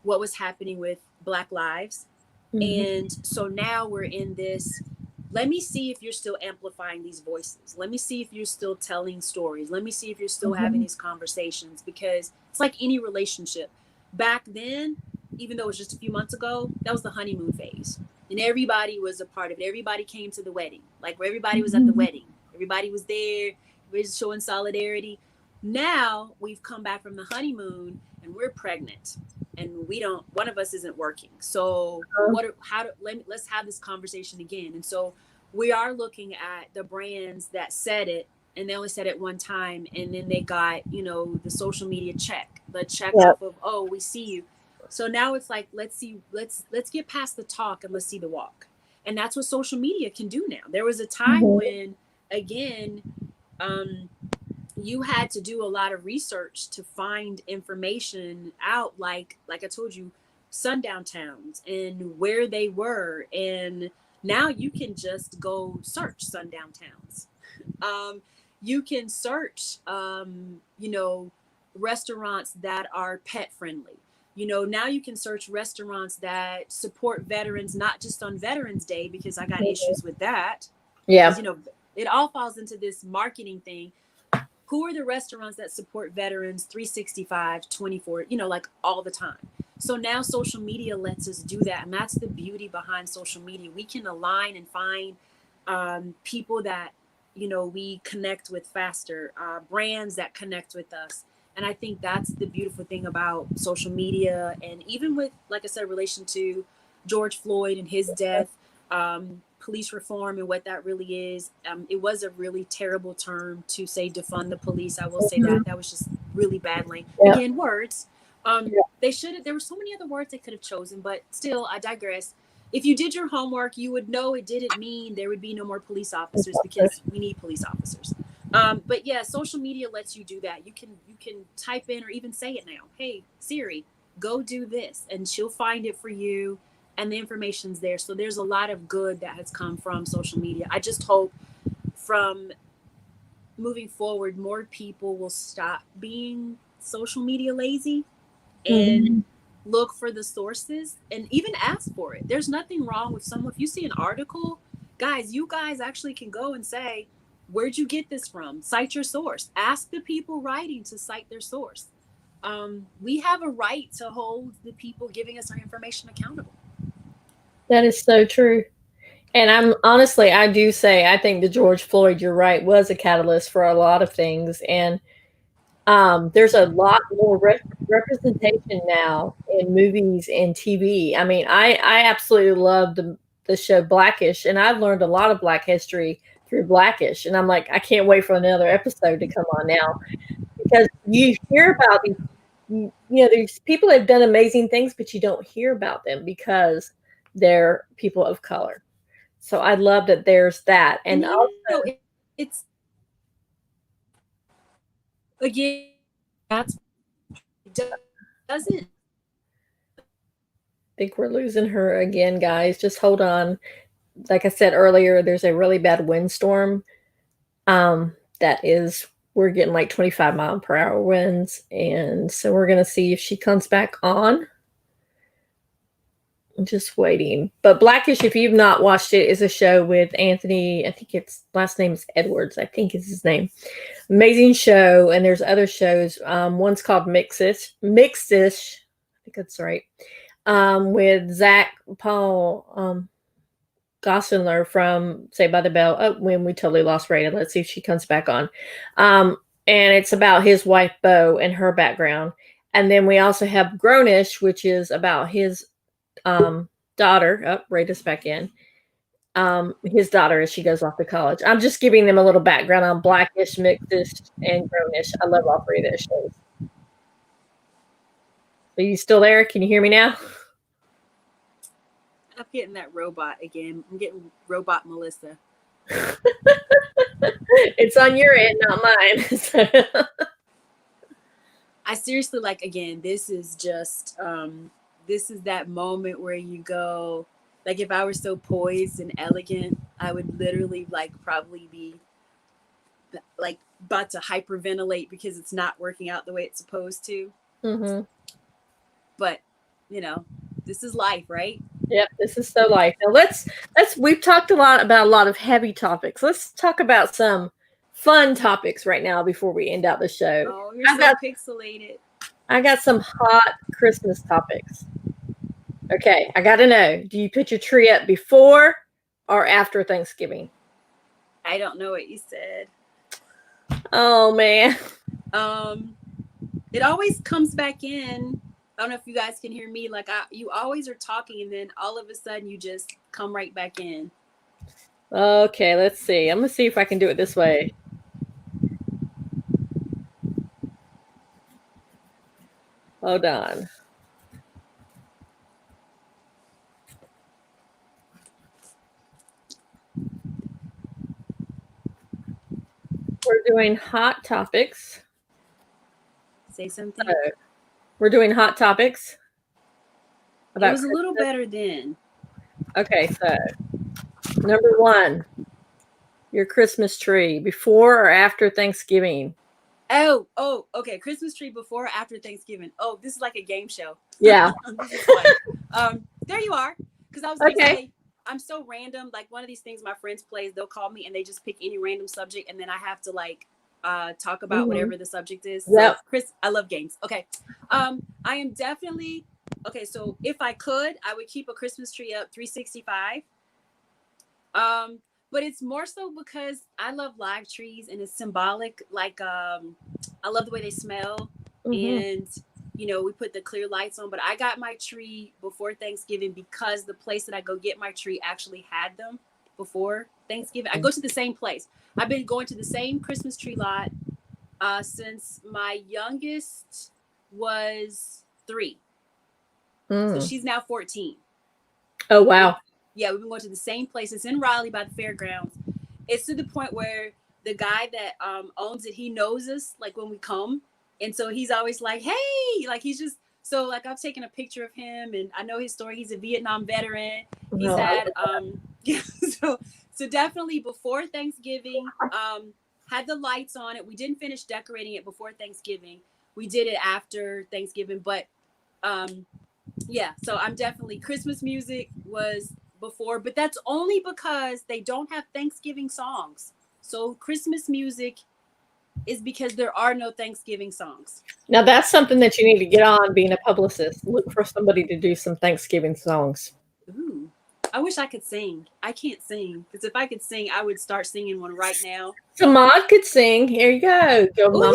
what was happening with Black lives. And so now we're in this, let me see if you're still amplifying these voices. Let me see if you're still telling stories. Let me see if you're still having these conversations, because it's like any relationship. Back then, even though it was just a few months ago, that was the honeymoon phase. and everybody was a part of it. Everybody came to the wedding. Like everybody was at the wedding. Everybody was there. We're showing solidarity. Now we've come back from the honeymoon and we're pregnant and we don't, one of us isn't working. So let's have this conversation again. And so we are looking at the brands that said it, and they only said it one time, and then they got, you know, the social media check, the check off of, oh, we see you. So now it's like, let's get past the talk and let's see the walk. And that's what social media can do now. There was a time when, again, you had to do a lot of research to find information out, like I told you, sundown towns and where they were. And now you can just go search sundown towns. You can search, you know, restaurants that are pet friendly. You know, now you can search restaurants that support veterans, not just on Veterans Day, because I got issues with that. Yeah. You know, it all falls into this marketing thing. Who are the restaurants that support veterans 365, 24, you know, like all the time? So now social media lets us do that. And that's the beauty behind social media. We can align and find people that, you know, we connect with faster, brands that connect with us. And I think that's the beautiful thing about social media. And even with, like I said, relation to George Floyd and his death, police reform and what that really is. It was a really terrible term to say defund the police. I will say that was just really bad language. Again, words. They should have, there were so many other words they could have chosen, but still, I digress. If you did your homework, you would know it didn't mean there would be no more police officers, because we need police officers. But yeah, social media lets you do that. You can type in or even say it now. Hey, Siri, go do this, and she'll find it for you. And the information's there. So there's a lot of good that has come from social media. I just hope from moving forward, more people will stop being social media lazy and look for the sources and even ask for it. There's nothing wrong with someone. If you see an article, guys, you guys actually can go and say, where'd you get this from? Cite your source. Ask the people writing to cite their source. We have a right to hold the people giving us our information accountable. That is so true. And I do say, I think the George Floyd, you're right, was a catalyst for a lot of things. And there's a lot more representation now in movies and TV. I mean, I absolutely love the show Blackish, and I've learned a lot of Black history through Blackish. And I'm like, I can't wait for another episode to come on now, because you hear about these, you know, these people that have done amazing things, but you don't hear about them because they're people of color. So I love that there's that. And also, it's again, that's doesn't. I think we're losing her again, guys. Just hold on. Like I said earlier, there's a really bad windstorm. We're getting like 25-mile-per-hour winds. And so we're going to see if she comes back on. I'm just waiting. But Blackish, if you've not watched it, is a show with Anthony. I think its last name is Edwards. I think is his name. Amazing show. And there's other shows. One's called Mixish. I think that's right. With Zach Paul Gosselaar from Saved by the Bell. Oh, when we totally lost Rada. Let's see if she comes back on. And it's about his wife, Bo, and her background. And then we also have Grownish, which is about his daughter. Oh, Rada's back in. His daughter as she goes off to college. I'm just giving them a little background on Blackish, Mixish, and Grownish. I love all three of those shows. Are you still there? Can you hear me now? I'm getting that robot again. I'm getting robot Melissa. It's on your end, not mine. I seriously, like, again, this is just this is that moment where you go, like, if I were so poised and elegant, I would literally like probably be like about to hyperventilate because it's not working out the way it's supposed to. But you know, this is life, right? Yep, this is so life. Now we've talked about a lot of heavy topics. Let's talk about some fun topics right now before we end out the show. Oh, you're so pixelated. I got some hot Christmas topics. Okay, I got to know. Do you put your tree up before or after Thanksgiving? I don't know what you said. Oh, man. It always comes back in. I don't know if you guys can hear me. Like you always are talking, and then all of a sudden you just come right back in. Okay, let's see. I'm going to see if I can do it this way. Hold on. We're doing hot topics. Say something. So, we're doing hot topics. It was a little better then. Okay, so number 1, your Christmas tree, before or after Thanksgiving? Oh, okay. Christmas tree before or after Thanksgiving. Oh, this is like a game show. Yeah. This is fun. There you are. Because I was going to say, I'm so random. Like one of these things my friends play, they'll call me and they just pick any random subject, and then I have to like talk about whatever the subject is. Yep. So, Chris, I love games. Okay. I am definitely okay. So if I could, I would keep a Christmas tree up 365. But it's more so because I love live trees and it's symbolic. Like I love the way they smell, and you know, we put the clear lights on. But I got my tree before Thanksgiving because the place that I go get my tree actually had them before Thanksgiving. I go to the same place. I've been going to the same Christmas tree lot since my youngest was 3. So she's now 14. Oh, wow. Yeah, we've been going to the same place. It's in Raleigh by the fairgrounds. It's to the point where the guy that owns it, he knows us like when we come. And so he's always like, hey, like he's just, so like I've taken a picture of him and I know his story. He's a Vietnam veteran. He's had, yeah, so definitely before Thanksgiving, had the lights on it. We didn't finish decorating it before Thanksgiving. We did it after Thanksgiving, but yeah, so I'm definitely, Christmas music was before, but that's only because they don't have Thanksgiving songs. So Christmas music is because there are no Thanksgiving songs. Now that's something that you need to get on, being a publicist. Look for somebody to do some Thanksgiving songs. Ooh, I wish I could sing. I can't sing, because if I could sing, I would start singing one right now. Samad could sing. Here you go. Oh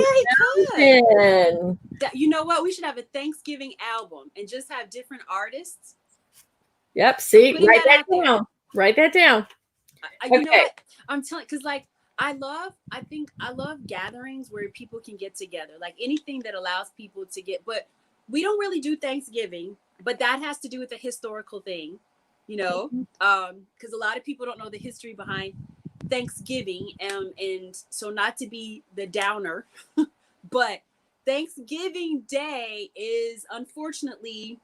yeah, he could. You know what? We should have a Thanksgiving album and just have different artists. Yep. See, write that down. Write that down. You know what? I'm telling, because like I love gatherings where people can get together, like anything that allows people to get, but we don't really do Thanksgiving, but that has to do with a historical thing, you know, because a lot of people don't know the history behind Thanksgiving. And so not to be the downer, but Thanksgiving Day is unfortunately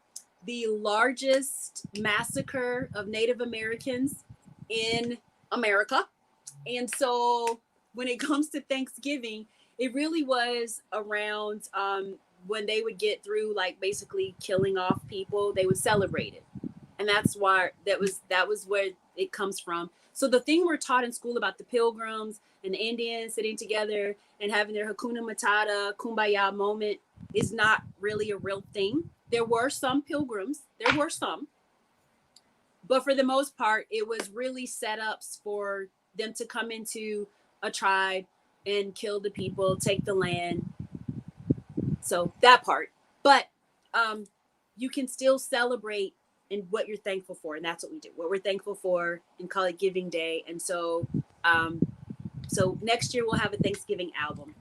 the largest massacre of Native Americans in America. And so when it comes to Thanksgiving, it really was around when they would get through like basically killing off people, they would celebrate it. And that's why that was where it comes from. So the thing we're taught in school about the Pilgrims and the Indians sitting together and having their Hakuna Matata, Kumbaya moment is not really a real thing. There were some Pilgrims, but for the most part, it was really setups for them to come into a tribe and kill the people, take the land. So that part, but you can still celebrate in what you're thankful for, and that's what we do. What we're thankful for, and call it Giving Day. And so, so next year we'll have a Thanksgiving album.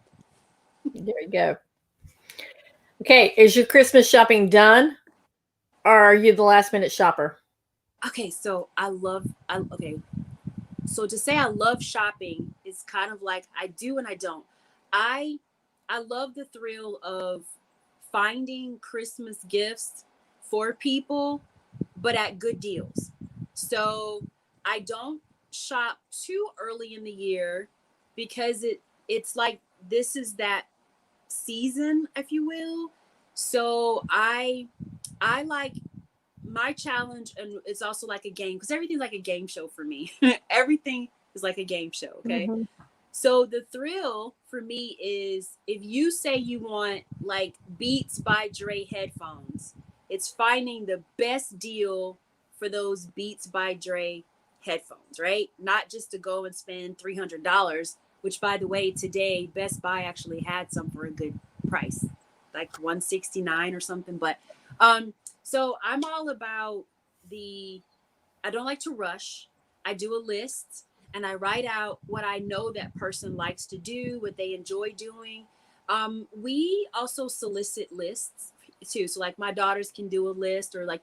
There you go. Okay, is your Christmas shopping done, or are you the last minute shopper? Okay, so so to say I love shopping is kind of like I do and I don't. I love the thrill of finding Christmas gifts for people, but at good deals. So I don't shop too early in the year because it's like this is that season, if you will. So I like my challenge, and it's also like a game because everything's like a game show for me. Everything is like a game show. Okay. So the thrill for me is if you say you want like Beats by Dre headphones It's finding the best deal for those Beats by Dre headphones, right? Not just to go and spend $300, which, by the way, today Best Buy actually had some for a good price, like $169 or something. But so I'm all about I don't like to rush. I do a list and I write out what I know that person likes to do, what they enjoy doing. We also solicit lists too. So like my daughters can do a list, or like,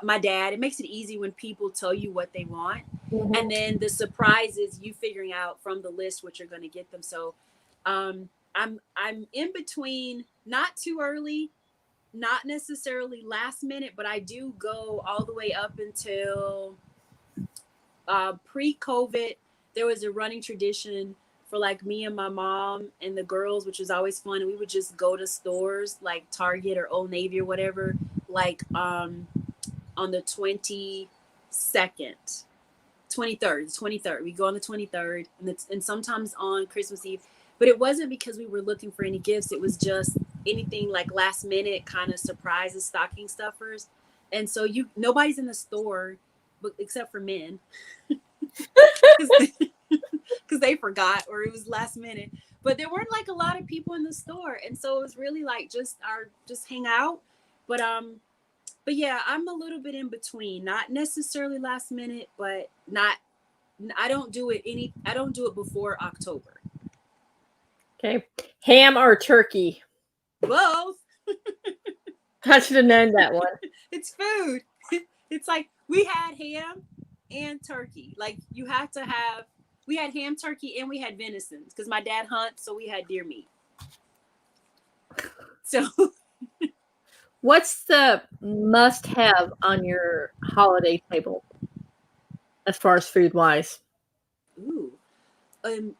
my dad. It makes it easy when people tell you what they want. Mm-hmm. And then the surprise is you figuring out from the list what you're going to get them. So I'm in between, not too early, not necessarily last minute, but I do go all the way up until pre-COVID. There was a running tradition for like me and my mom and the girls, which was always fun. And we would just go to stores like Target or Old Navy or whatever, like on the 22nd, 23rd. We go on the 23rd and sometimes on Christmas Eve. But it wasn't because we were looking for any gifts. It was just anything like last minute kind of surprises, stocking stuffers. And so nobody's in the store but except for men because they forgot, or it was last minute. But there weren't like a lot of people in the store. And so it was really like just hang out. But yeah, I'm a little bit in between, not necessarily last minute, but I don't do it before October. Okay. Ham or turkey? Both. I should have known that one. It's food. It's like we had ham and turkey. Like we had ham, turkey, and we had venison because my dad hunts, so we had deer meat. So what's the must-have on your holiday table as far as food-wise? Ooh.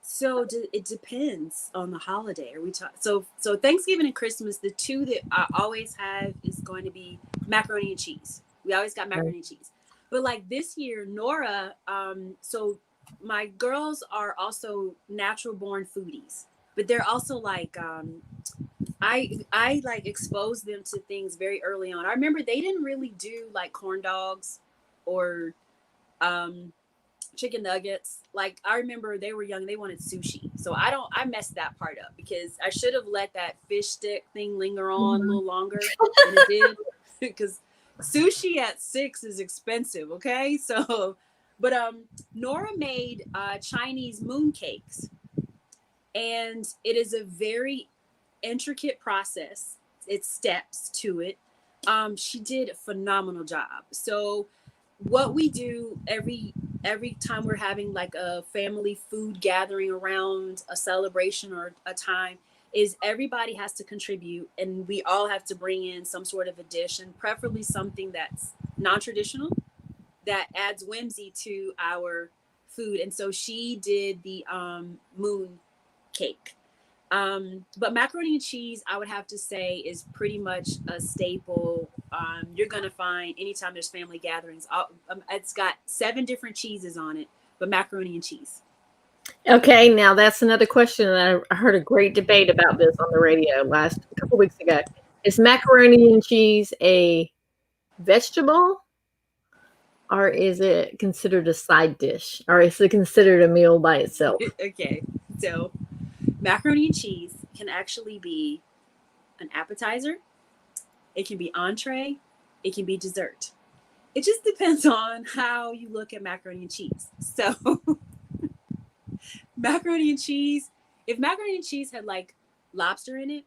So it depends on the holiday. Are we talking? So Thanksgiving and Christmas, the two that I always have is going to be macaroni and cheese. We always got macaroni and cheese. But like this year, Nora, so my girls are also natural born foodies, but they're also like, I like expose them to things very early on. I remember they didn't really do like corn dogs or chicken nuggets. Like I remember they were young, they wanted sushi. So I messed that part up because I should have let that fish stick thing linger on a little longer than it did because sushi at 6 is expensive. Okay. So, but Nora made Chinese moon cakes, and it is a very intricate process. It's steps to it. She did a phenomenal job. So what we do every time we're having like a family food gathering around a celebration or a time is everybody has to contribute, and we all have to bring in some sort of a dish, and preferably something that's non-traditional that adds whimsy to our food. And so she did the moon cake. But macaroni and cheese, I would have to say, is pretty much a staple. You're going to find anytime there's family gatherings. It's got 7 different cheeses on it, but macaroni and cheese. Okay, now that's another question. And I heard a great debate about this on the radio a couple weeks ago. Is macaroni and cheese a vegetable, or is it considered a side dish, or is it considered a meal by itself? Okay, so macaroni and cheese can actually be an appetizer. It can be entree. It can be dessert. It just depends on how you look at macaroni and cheese. So macaroni and cheese, if macaroni and cheese had like lobster in it,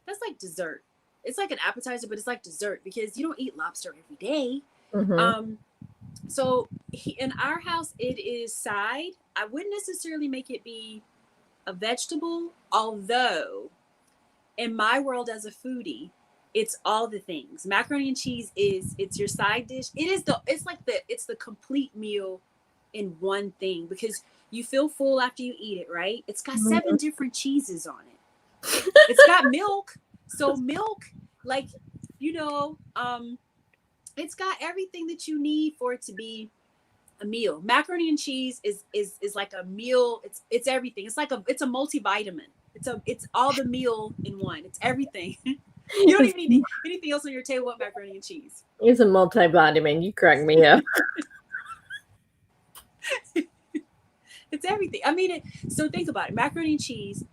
that's like dessert. It's like an appetizer, but it's like dessert because you don't eat lobster every day. Mm-hmm. So in our house, it is side. I wouldn't necessarily make it be a vegetable, although in my world as a foodie, it's all the things. Macaroni and cheese it's your side dish. It's the complete meal in one thing because you feel full after you eat it, right? It's got 7 different cheeses on it. It's got milk. So milk, like, it's got everything that you need for it to be a meal. Macaroni and cheese is like a meal. It's everything. It's a multivitamin. It's all the meal in one. It's everything. You don't even need anything else on your table but macaroni and cheese. It's a multivitamin. You crack me up. It's everything. I mean, so think about it. Macaroni and cheese.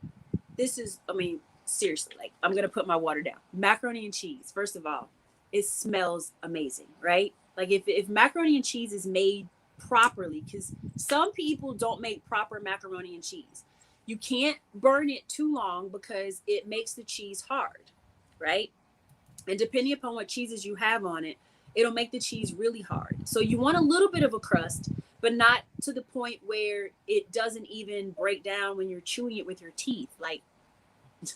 This is, I mean, seriously, like, I'm going to put my water down. Macaroni and cheese, first of all, it smells amazing, right? Like, if macaroni and cheese is made properly, because some people don't make proper macaroni and cheese. You can't burn it too long because it makes the cheese hard, right? And depending upon what cheeses you have on it, it'll make the cheese really hard. So you want a little bit of a crust, but not to the point where it doesn't even break down when you're chewing it with your teeth. Like,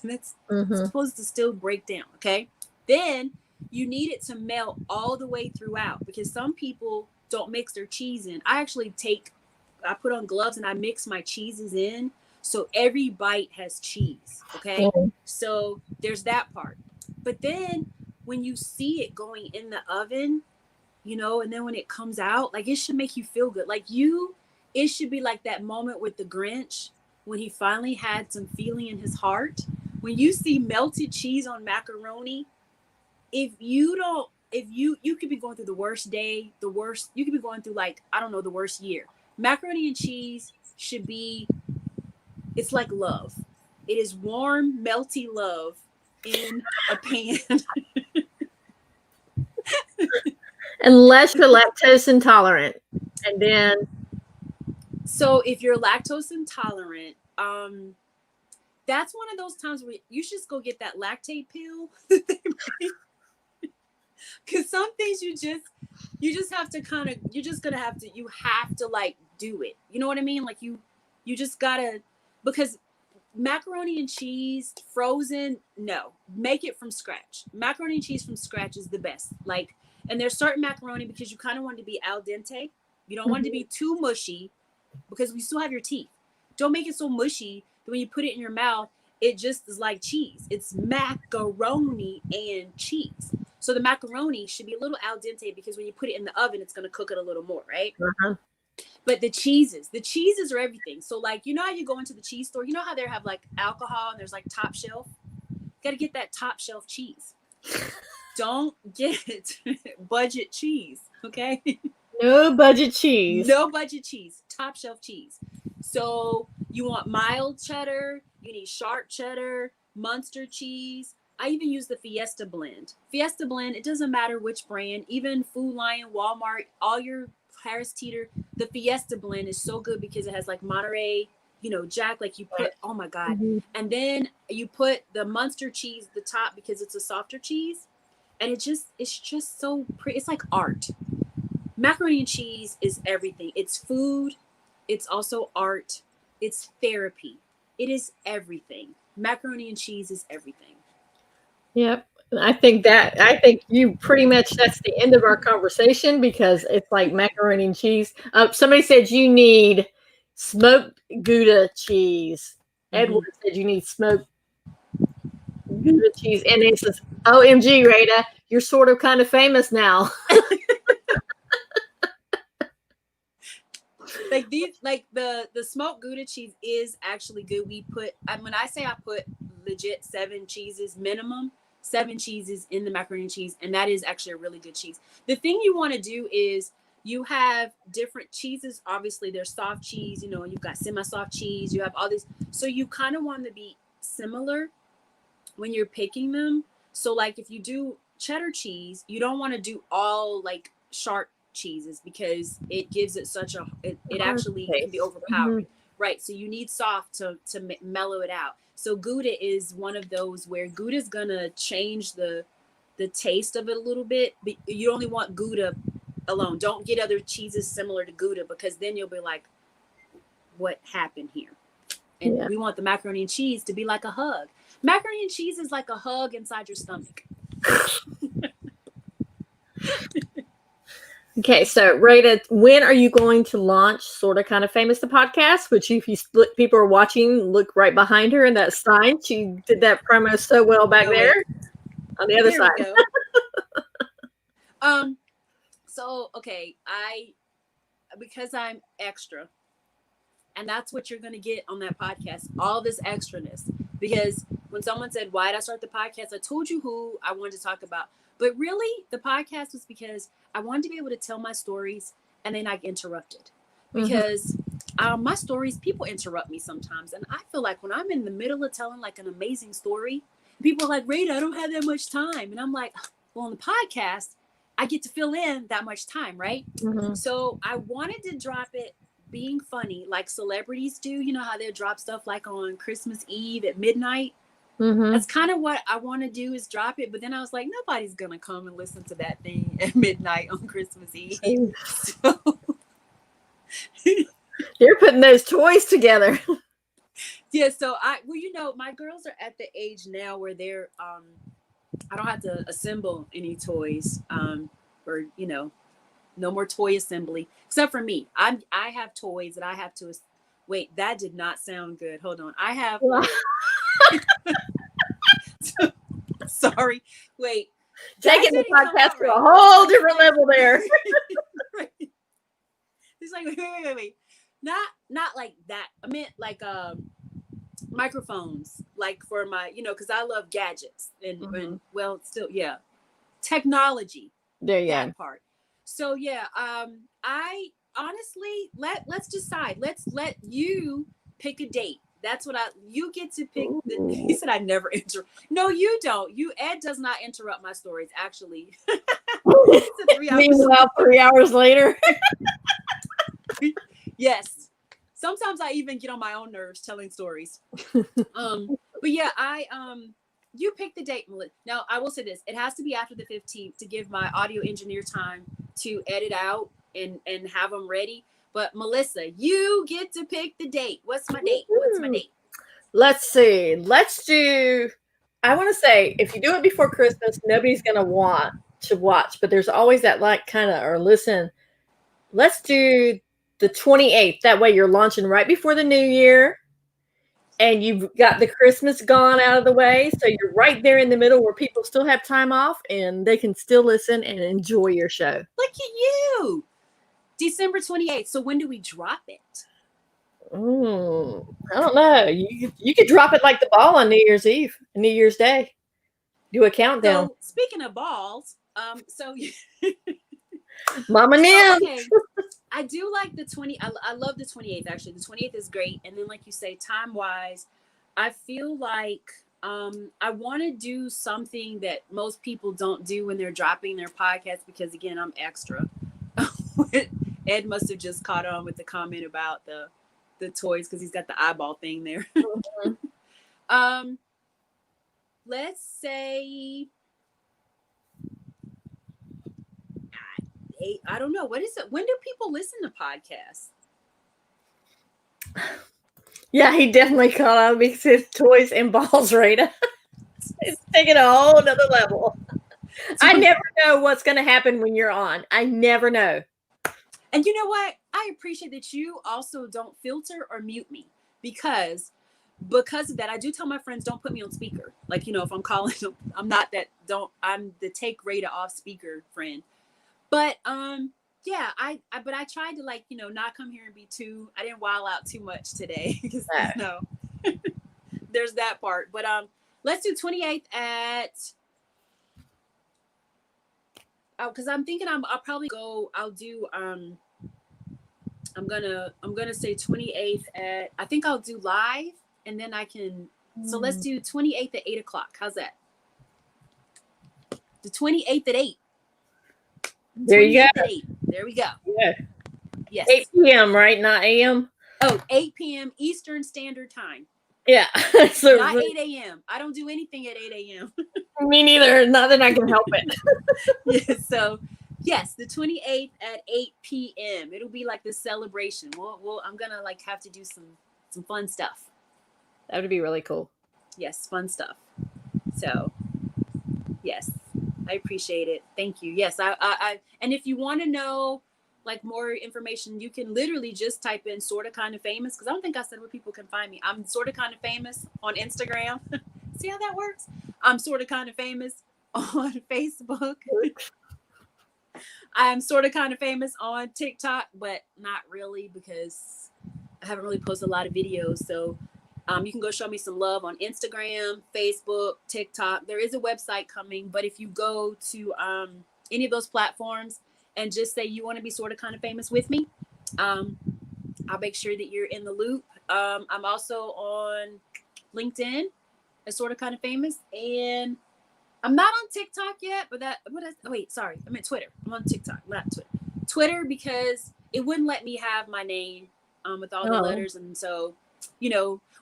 that's supposed to still break down, okay? Then you need it to melt all the way throughout, because some people don't mix their cheese in. I put on gloves and I mix my cheeses in, so every bite has cheese, okay? So there's that part. But then when you see it going in the oven, you know, and then when it comes out, like, it should make you feel good. Like, it should be like that moment with the Grinch when he finally had some feeling in his heart. When you see melted cheese on macaroni, you could be going through the worst day, you could be going through, like, I don't know, the worst year. Macaroni and cheese should be, it's like love. It is warm, melty love in a pan. Unless you're lactose intolerant. And then, so if you're lactose intolerant, that's one of those times where you should just go get that lactate pill. Because some things you just have to kind of, you have to like do it. You know what I mean? Like, you just gotta, because macaroni and cheese frozen, no, make it from scratch. Macaroni and cheese from scratch is the best. Like, and there's certain macaroni, because you kind of want it to be al dente. You don't want it to be too mushy, because we still have your teeth. Don't make it so mushy that when you put it in your mouth, it just is like cheese. It's macaroni and cheese. So the macaroni should be a little al dente, because when you put it in the oven, it's going to cook it a little more, right? But the cheeses are everything. So, like, you know how you go into the cheese store, you know how they have like alcohol and there's like top shelf? You got to get that top shelf cheese. Don't get budget cheese, okay? no budget cheese. No budget cheese, top shelf cheese. So you want mild cheddar, you need sharp cheddar, Munster cheese. I even use the Fiesta blend. Fiesta blend, it doesn't matter which brand, even Food Lion, Walmart, all your Harris Teeter, the Fiesta blend is so good because it has like Monterey, you know, Jack, like you put, oh my God. And then you put the Munster cheese at the top because it's a softer cheese. And it's just so pretty. It's like art. Macaroni and cheese is everything. It's food. It's also art. It's therapy. It is everything. Macaroni and cheese is everything. Yep. I think you pretty much, that's the end of our conversation, because it's like macaroni and cheese. Somebody said you need smoked Gouda cheese. Edward said you need smoked Gouda cheese. And he says, OMG, Rada, you're sort of kind of famous now. Like the smoked Gouda cheese is actually good. When I say I put legit 7 cheeses minimum, 7 cheeses in the macaroni and cheese, and that is actually a really good cheese. The thing you want to do is you have different cheeses. Obviously, there's soft cheese, you know, you've got semi-soft cheese, you have all these. So you kind of want to be similar when you're picking them. So like if you do cheddar cheese, you don't want to do all like sharp cheeses, because it gives it such a, it actually can be overpowering. Right. So you need soft to mellow it out. So Gouda is one of those where Gouda is going to change the taste of it a little bit. But you only want Gouda alone. Don't get other cheeses similar to Gouda, because then you'll be like, what happened here? And we want the macaroni and cheese to be like a hug. Macaroni and cheese is like a hug inside your stomach. Okay, so Rada, when are you going to launch Sort of Kind of Famous, the podcast? Which, if you people are watching, look right behind her in that sign. She did that promo so well back there on the other side. So okay, because I'm extra, and that's what you're going to get on that podcast, all this extraness, because when someone said, why did I start the podcast? I told you who I wanted to talk about. But really, the podcast was because I wanted to be able to tell my stories and then I get interrupted. Because my stories, people interrupt me sometimes. And I feel like when I'm in the middle of telling like an amazing story, people are like, Rada, I don't have that much time. And I'm like, well, on the podcast, I get to fill in that much time, right? So I wanted to drop it being funny like celebrities do. You know how they drop stuff like on Christmas Eve at midnight? That's kind of what I want to do, is drop it. But then I was like, nobody's going to come and listen to that thing at midnight on Christmas Eve. So you're putting those toys together. Yeah, so my girls are at the age now where they're I don't have to assemble any toys, or no more toy assembly, except for me. I have toys that I have to wait, that did not sound good. Hold on. I have sorry. Wait. Taking the podcast to a whole different level there. Right. It's like wait. Not like that. I meant like microphones, like for my, because I love gadgets and well, still, yeah, technology. There you go. Part. So yeah, I honestly let's decide. Let's let you pick a date. That's what you get to pick. He said I never interrupt. No, you don't. Ed does not interrupt my stories. Actually, meanwhile, 3 hours later. Yes. Sometimes I even get on my own nerves telling stories. But yeah, you pick the date. Now I will say this: it has to be after the 15th to give my audio engineer time to edit out and have them ready. But Melissa, you get to pick the date. What's my date? Let's see. Let's do. I want to say, if you do it before Christmas, nobody's gonna want to watch. But there's always that or listen. Let's do the 28th. That way, you're launching right before the New Year, and you've got the Christmas gone out of the way. So you're right there in the middle where people still have time off and they can still listen and enjoy your show. Look at you. December 28th. So when do we drop it? I don't know. You could drop it like the ball on New Year's Eve, New Year's Day. Do a countdown. So speaking of balls, Mama Nim. Okay. I do like the 20. I love the 28th. Actually, the 28th is great. And then, like you say, time wise, I feel like I want to do something that most people don't do when they're dropping their podcast, because again, I'm extra. Ed must have just caught on with the comment about the toys, because he's got the eyeball thing there. Let's say I don't know. What is it? When do people listen to podcasts? Yeah, he definitely caught on because it's toys and balls, Rada. It's taking a whole nother level. I never know what's going to happen when you're on. I never know. And you know what? I appreciate that you also don't filter or mute me, because of that, I do tell my friends, don't put me on speaker. Like, if I'm calling them, I'm the take Rada off speaker friend. But yeah, but I tried to not come here and be I didn't wild out too much today, because there's that part. But let's do 28th at because I'm thinking I'll probably go. I'll do I'm gonna say 28th at, I think I'll do live, and then I can. So let's do 28th at 8:00. How's that? The 28th at 8. There you go. There we go. Yeah. Yes. 8 p.m., right? Not a.m.? Oh, 8 p.m. Eastern Standard Time. Yeah. So not 8 a.m. I don't do anything at 8 a.m. Me neither. Not that I can help it. Yeah, so, yes, the 28th at 8 p.m. It'll be like the celebration. I'm going to have to do some fun stuff. That would be really cool. Yes, fun stuff. So, yes. I appreciate it. Thank you. Yes, I and if you want to know more information, you can literally just type in Sorta Kinda Famous, because I don't think I said where people can find me. I'm Sorta Kinda Famous on Instagram. See how that works? I'm Sorta Kinda Famous on Facebook. I'm Sorta Kinda Famous on TikTok, but not really, because I haven't really posted a lot of videos. So You can go show me some love on Instagram, Facebook, TikTok. There is a website coming, but if you go to any of those platforms and just say you want to be sort of kind of famous with me, I'll make sure that you're in the loop. I'm also on LinkedIn as sort of kind of famous, and I'm not on TikTok yet, but I meant Twitter. I'm on TikTok, not Twitter. Twitter, because it wouldn't let me have my name with all the letters, and so,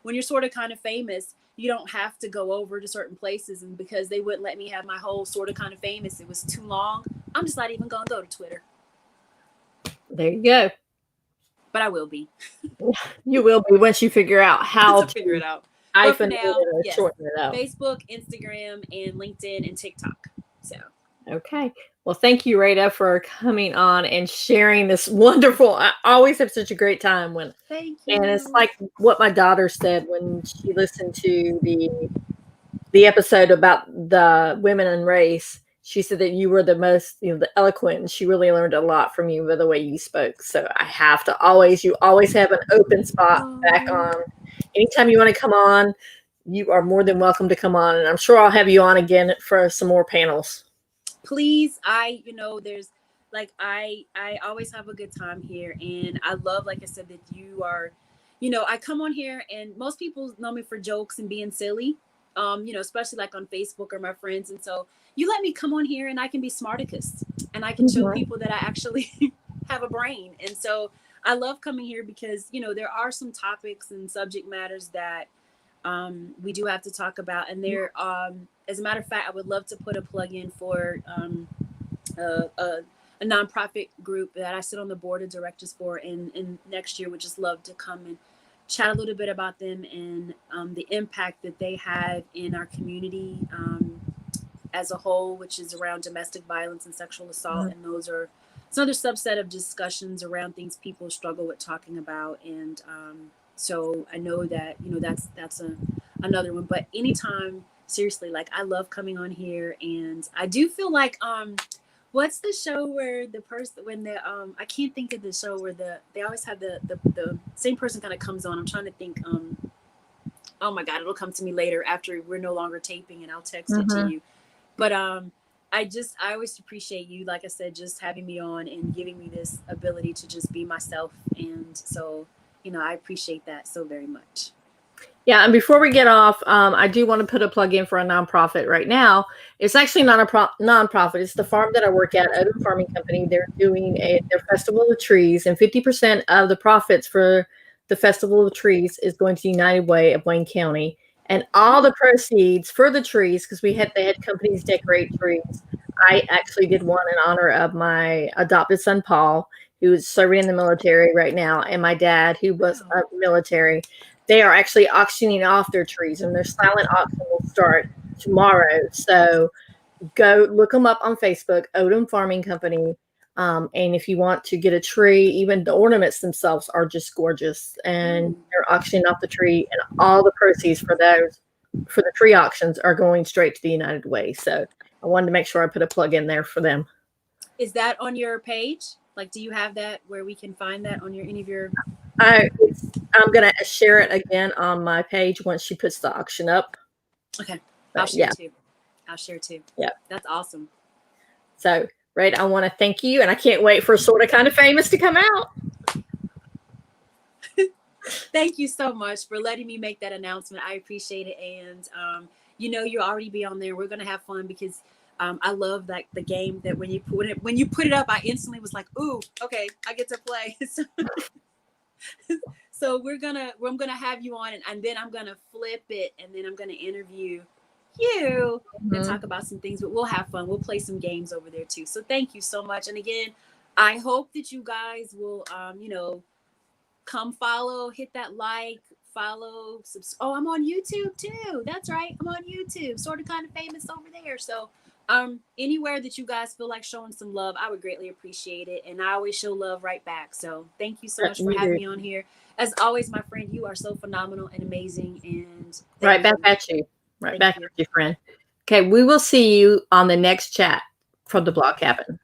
when you're sort of kind of famous, you don't have to go over to certain places, and because they wouldn't let me have my whole sort of kind of famous, it was too long. I'm just not even gonna go to Twitter. There you go. But I will be. You will be once you figure out how to figure it out. But for now, yes, shorten it out. Facebook, Instagram, and LinkedIn, and TikTok. So. Okay. Well, thank you, Rada, for coming on and sharing this wonderful. I always have such a great time when. Thank you. And it's like what my daughter said when she listened to the episode about the women and race. She said that you were the most, the eloquent, and she really learned a lot from you by the way you spoke. So I have to you always have an open spot back on. Anytime you want to come on, you are more than welcome to come on. And I'm sure I'll have you on again for some more panels. Please. There's I always have a good time here. And I love, like I said, that you are, I come on here and most people know me for jokes and being silly, especially like on Facebook or my friends. And so you let me come on here and I can be Smarticus and I can show people that I actually have a brain. And so I love coming here because, there are some topics and subject matters that we do have to talk about. And there, as a matter of fact, I would love to put a plug in for a nonprofit group that I sit on the board of directors for. And next year, would just love to come and chat a little bit about them and the impact that they have in our community as a whole, which is around domestic violence and sexual assault. And those are it's another subset of discussions around things people struggle with talking about. And so I know that, that's another one. But anytime, seriously, like I love coming on here. And I do feel like, what's the show where the person, when the, I can't think of the show where they always have the same person kind of comes on. I'm trying to think, oh my God, it'll come to me later after we're no longer taping and I'll text it to you. But I always appreciate you, like I said, just having me on and giving me this ability to just be myself. And so, I appreciate that so very much. Yeah. And before we get off, I do want to put a plug in for a nonprofit right now. It's actually not a nonprofit. It's the farm that I work at, Odom Farming Company. They're doing their Festival of Trees, and 50% of the profits for the Festival of Trees is going to United Way of Wayne County. And all the proceeds for the trees, because they had companies decorate trees. I actually did one in honor of my adopted son, Paul, who is serving in the military right now, and my dad, who was military. They are actually auctioning off their trees, and their silent auction will start tomorrow. So go look them up on Facebook, Odom Farming Company. And if you want to get a tree, even the ornaments themselves are just gorgeous. And they're auctioning off the tree, and all the proceeds for the tree auctions are going straight to the United Way. So I wanted to make sure I put a plug in there for them. Is that on your page? Like, do you have that where we can find that on any of your? I'm going to share it again on my page once she puts the auction up. Okay. I'll share too. Yeah. That's awesome. So, right, I want to thank you, and I can't wait for Sort of Kind of Famous to come out. Thank you so much for letting me make that announcement. I appreciate it. And, you'll already be on there. We're going to have fun because I love the game that when you put it up, I instantly was like, ooh, okay, I get to play. So I'm going to have you on and then I'm going to flip it and then I'm going to interview you and talk about some things, but we'll have fun. We'll play some games over there too. So thank you so much. And again, I hope that you guys will, come follow, hit that like, follow, subscribe. Oh, I'm on YouTube too. That's right. I'm on YouTube, Sort of Kind of Famous over there. So anywhere that you guys feel like showing some love, I would greatly appreciate it. And I always show love right back. So thank you so much for having me on here. As always, my friend, you are so phenomenal and amazing. And right back at you. Right back at you, friend. Okay, we will see you on the next chat from the Blog Cabin.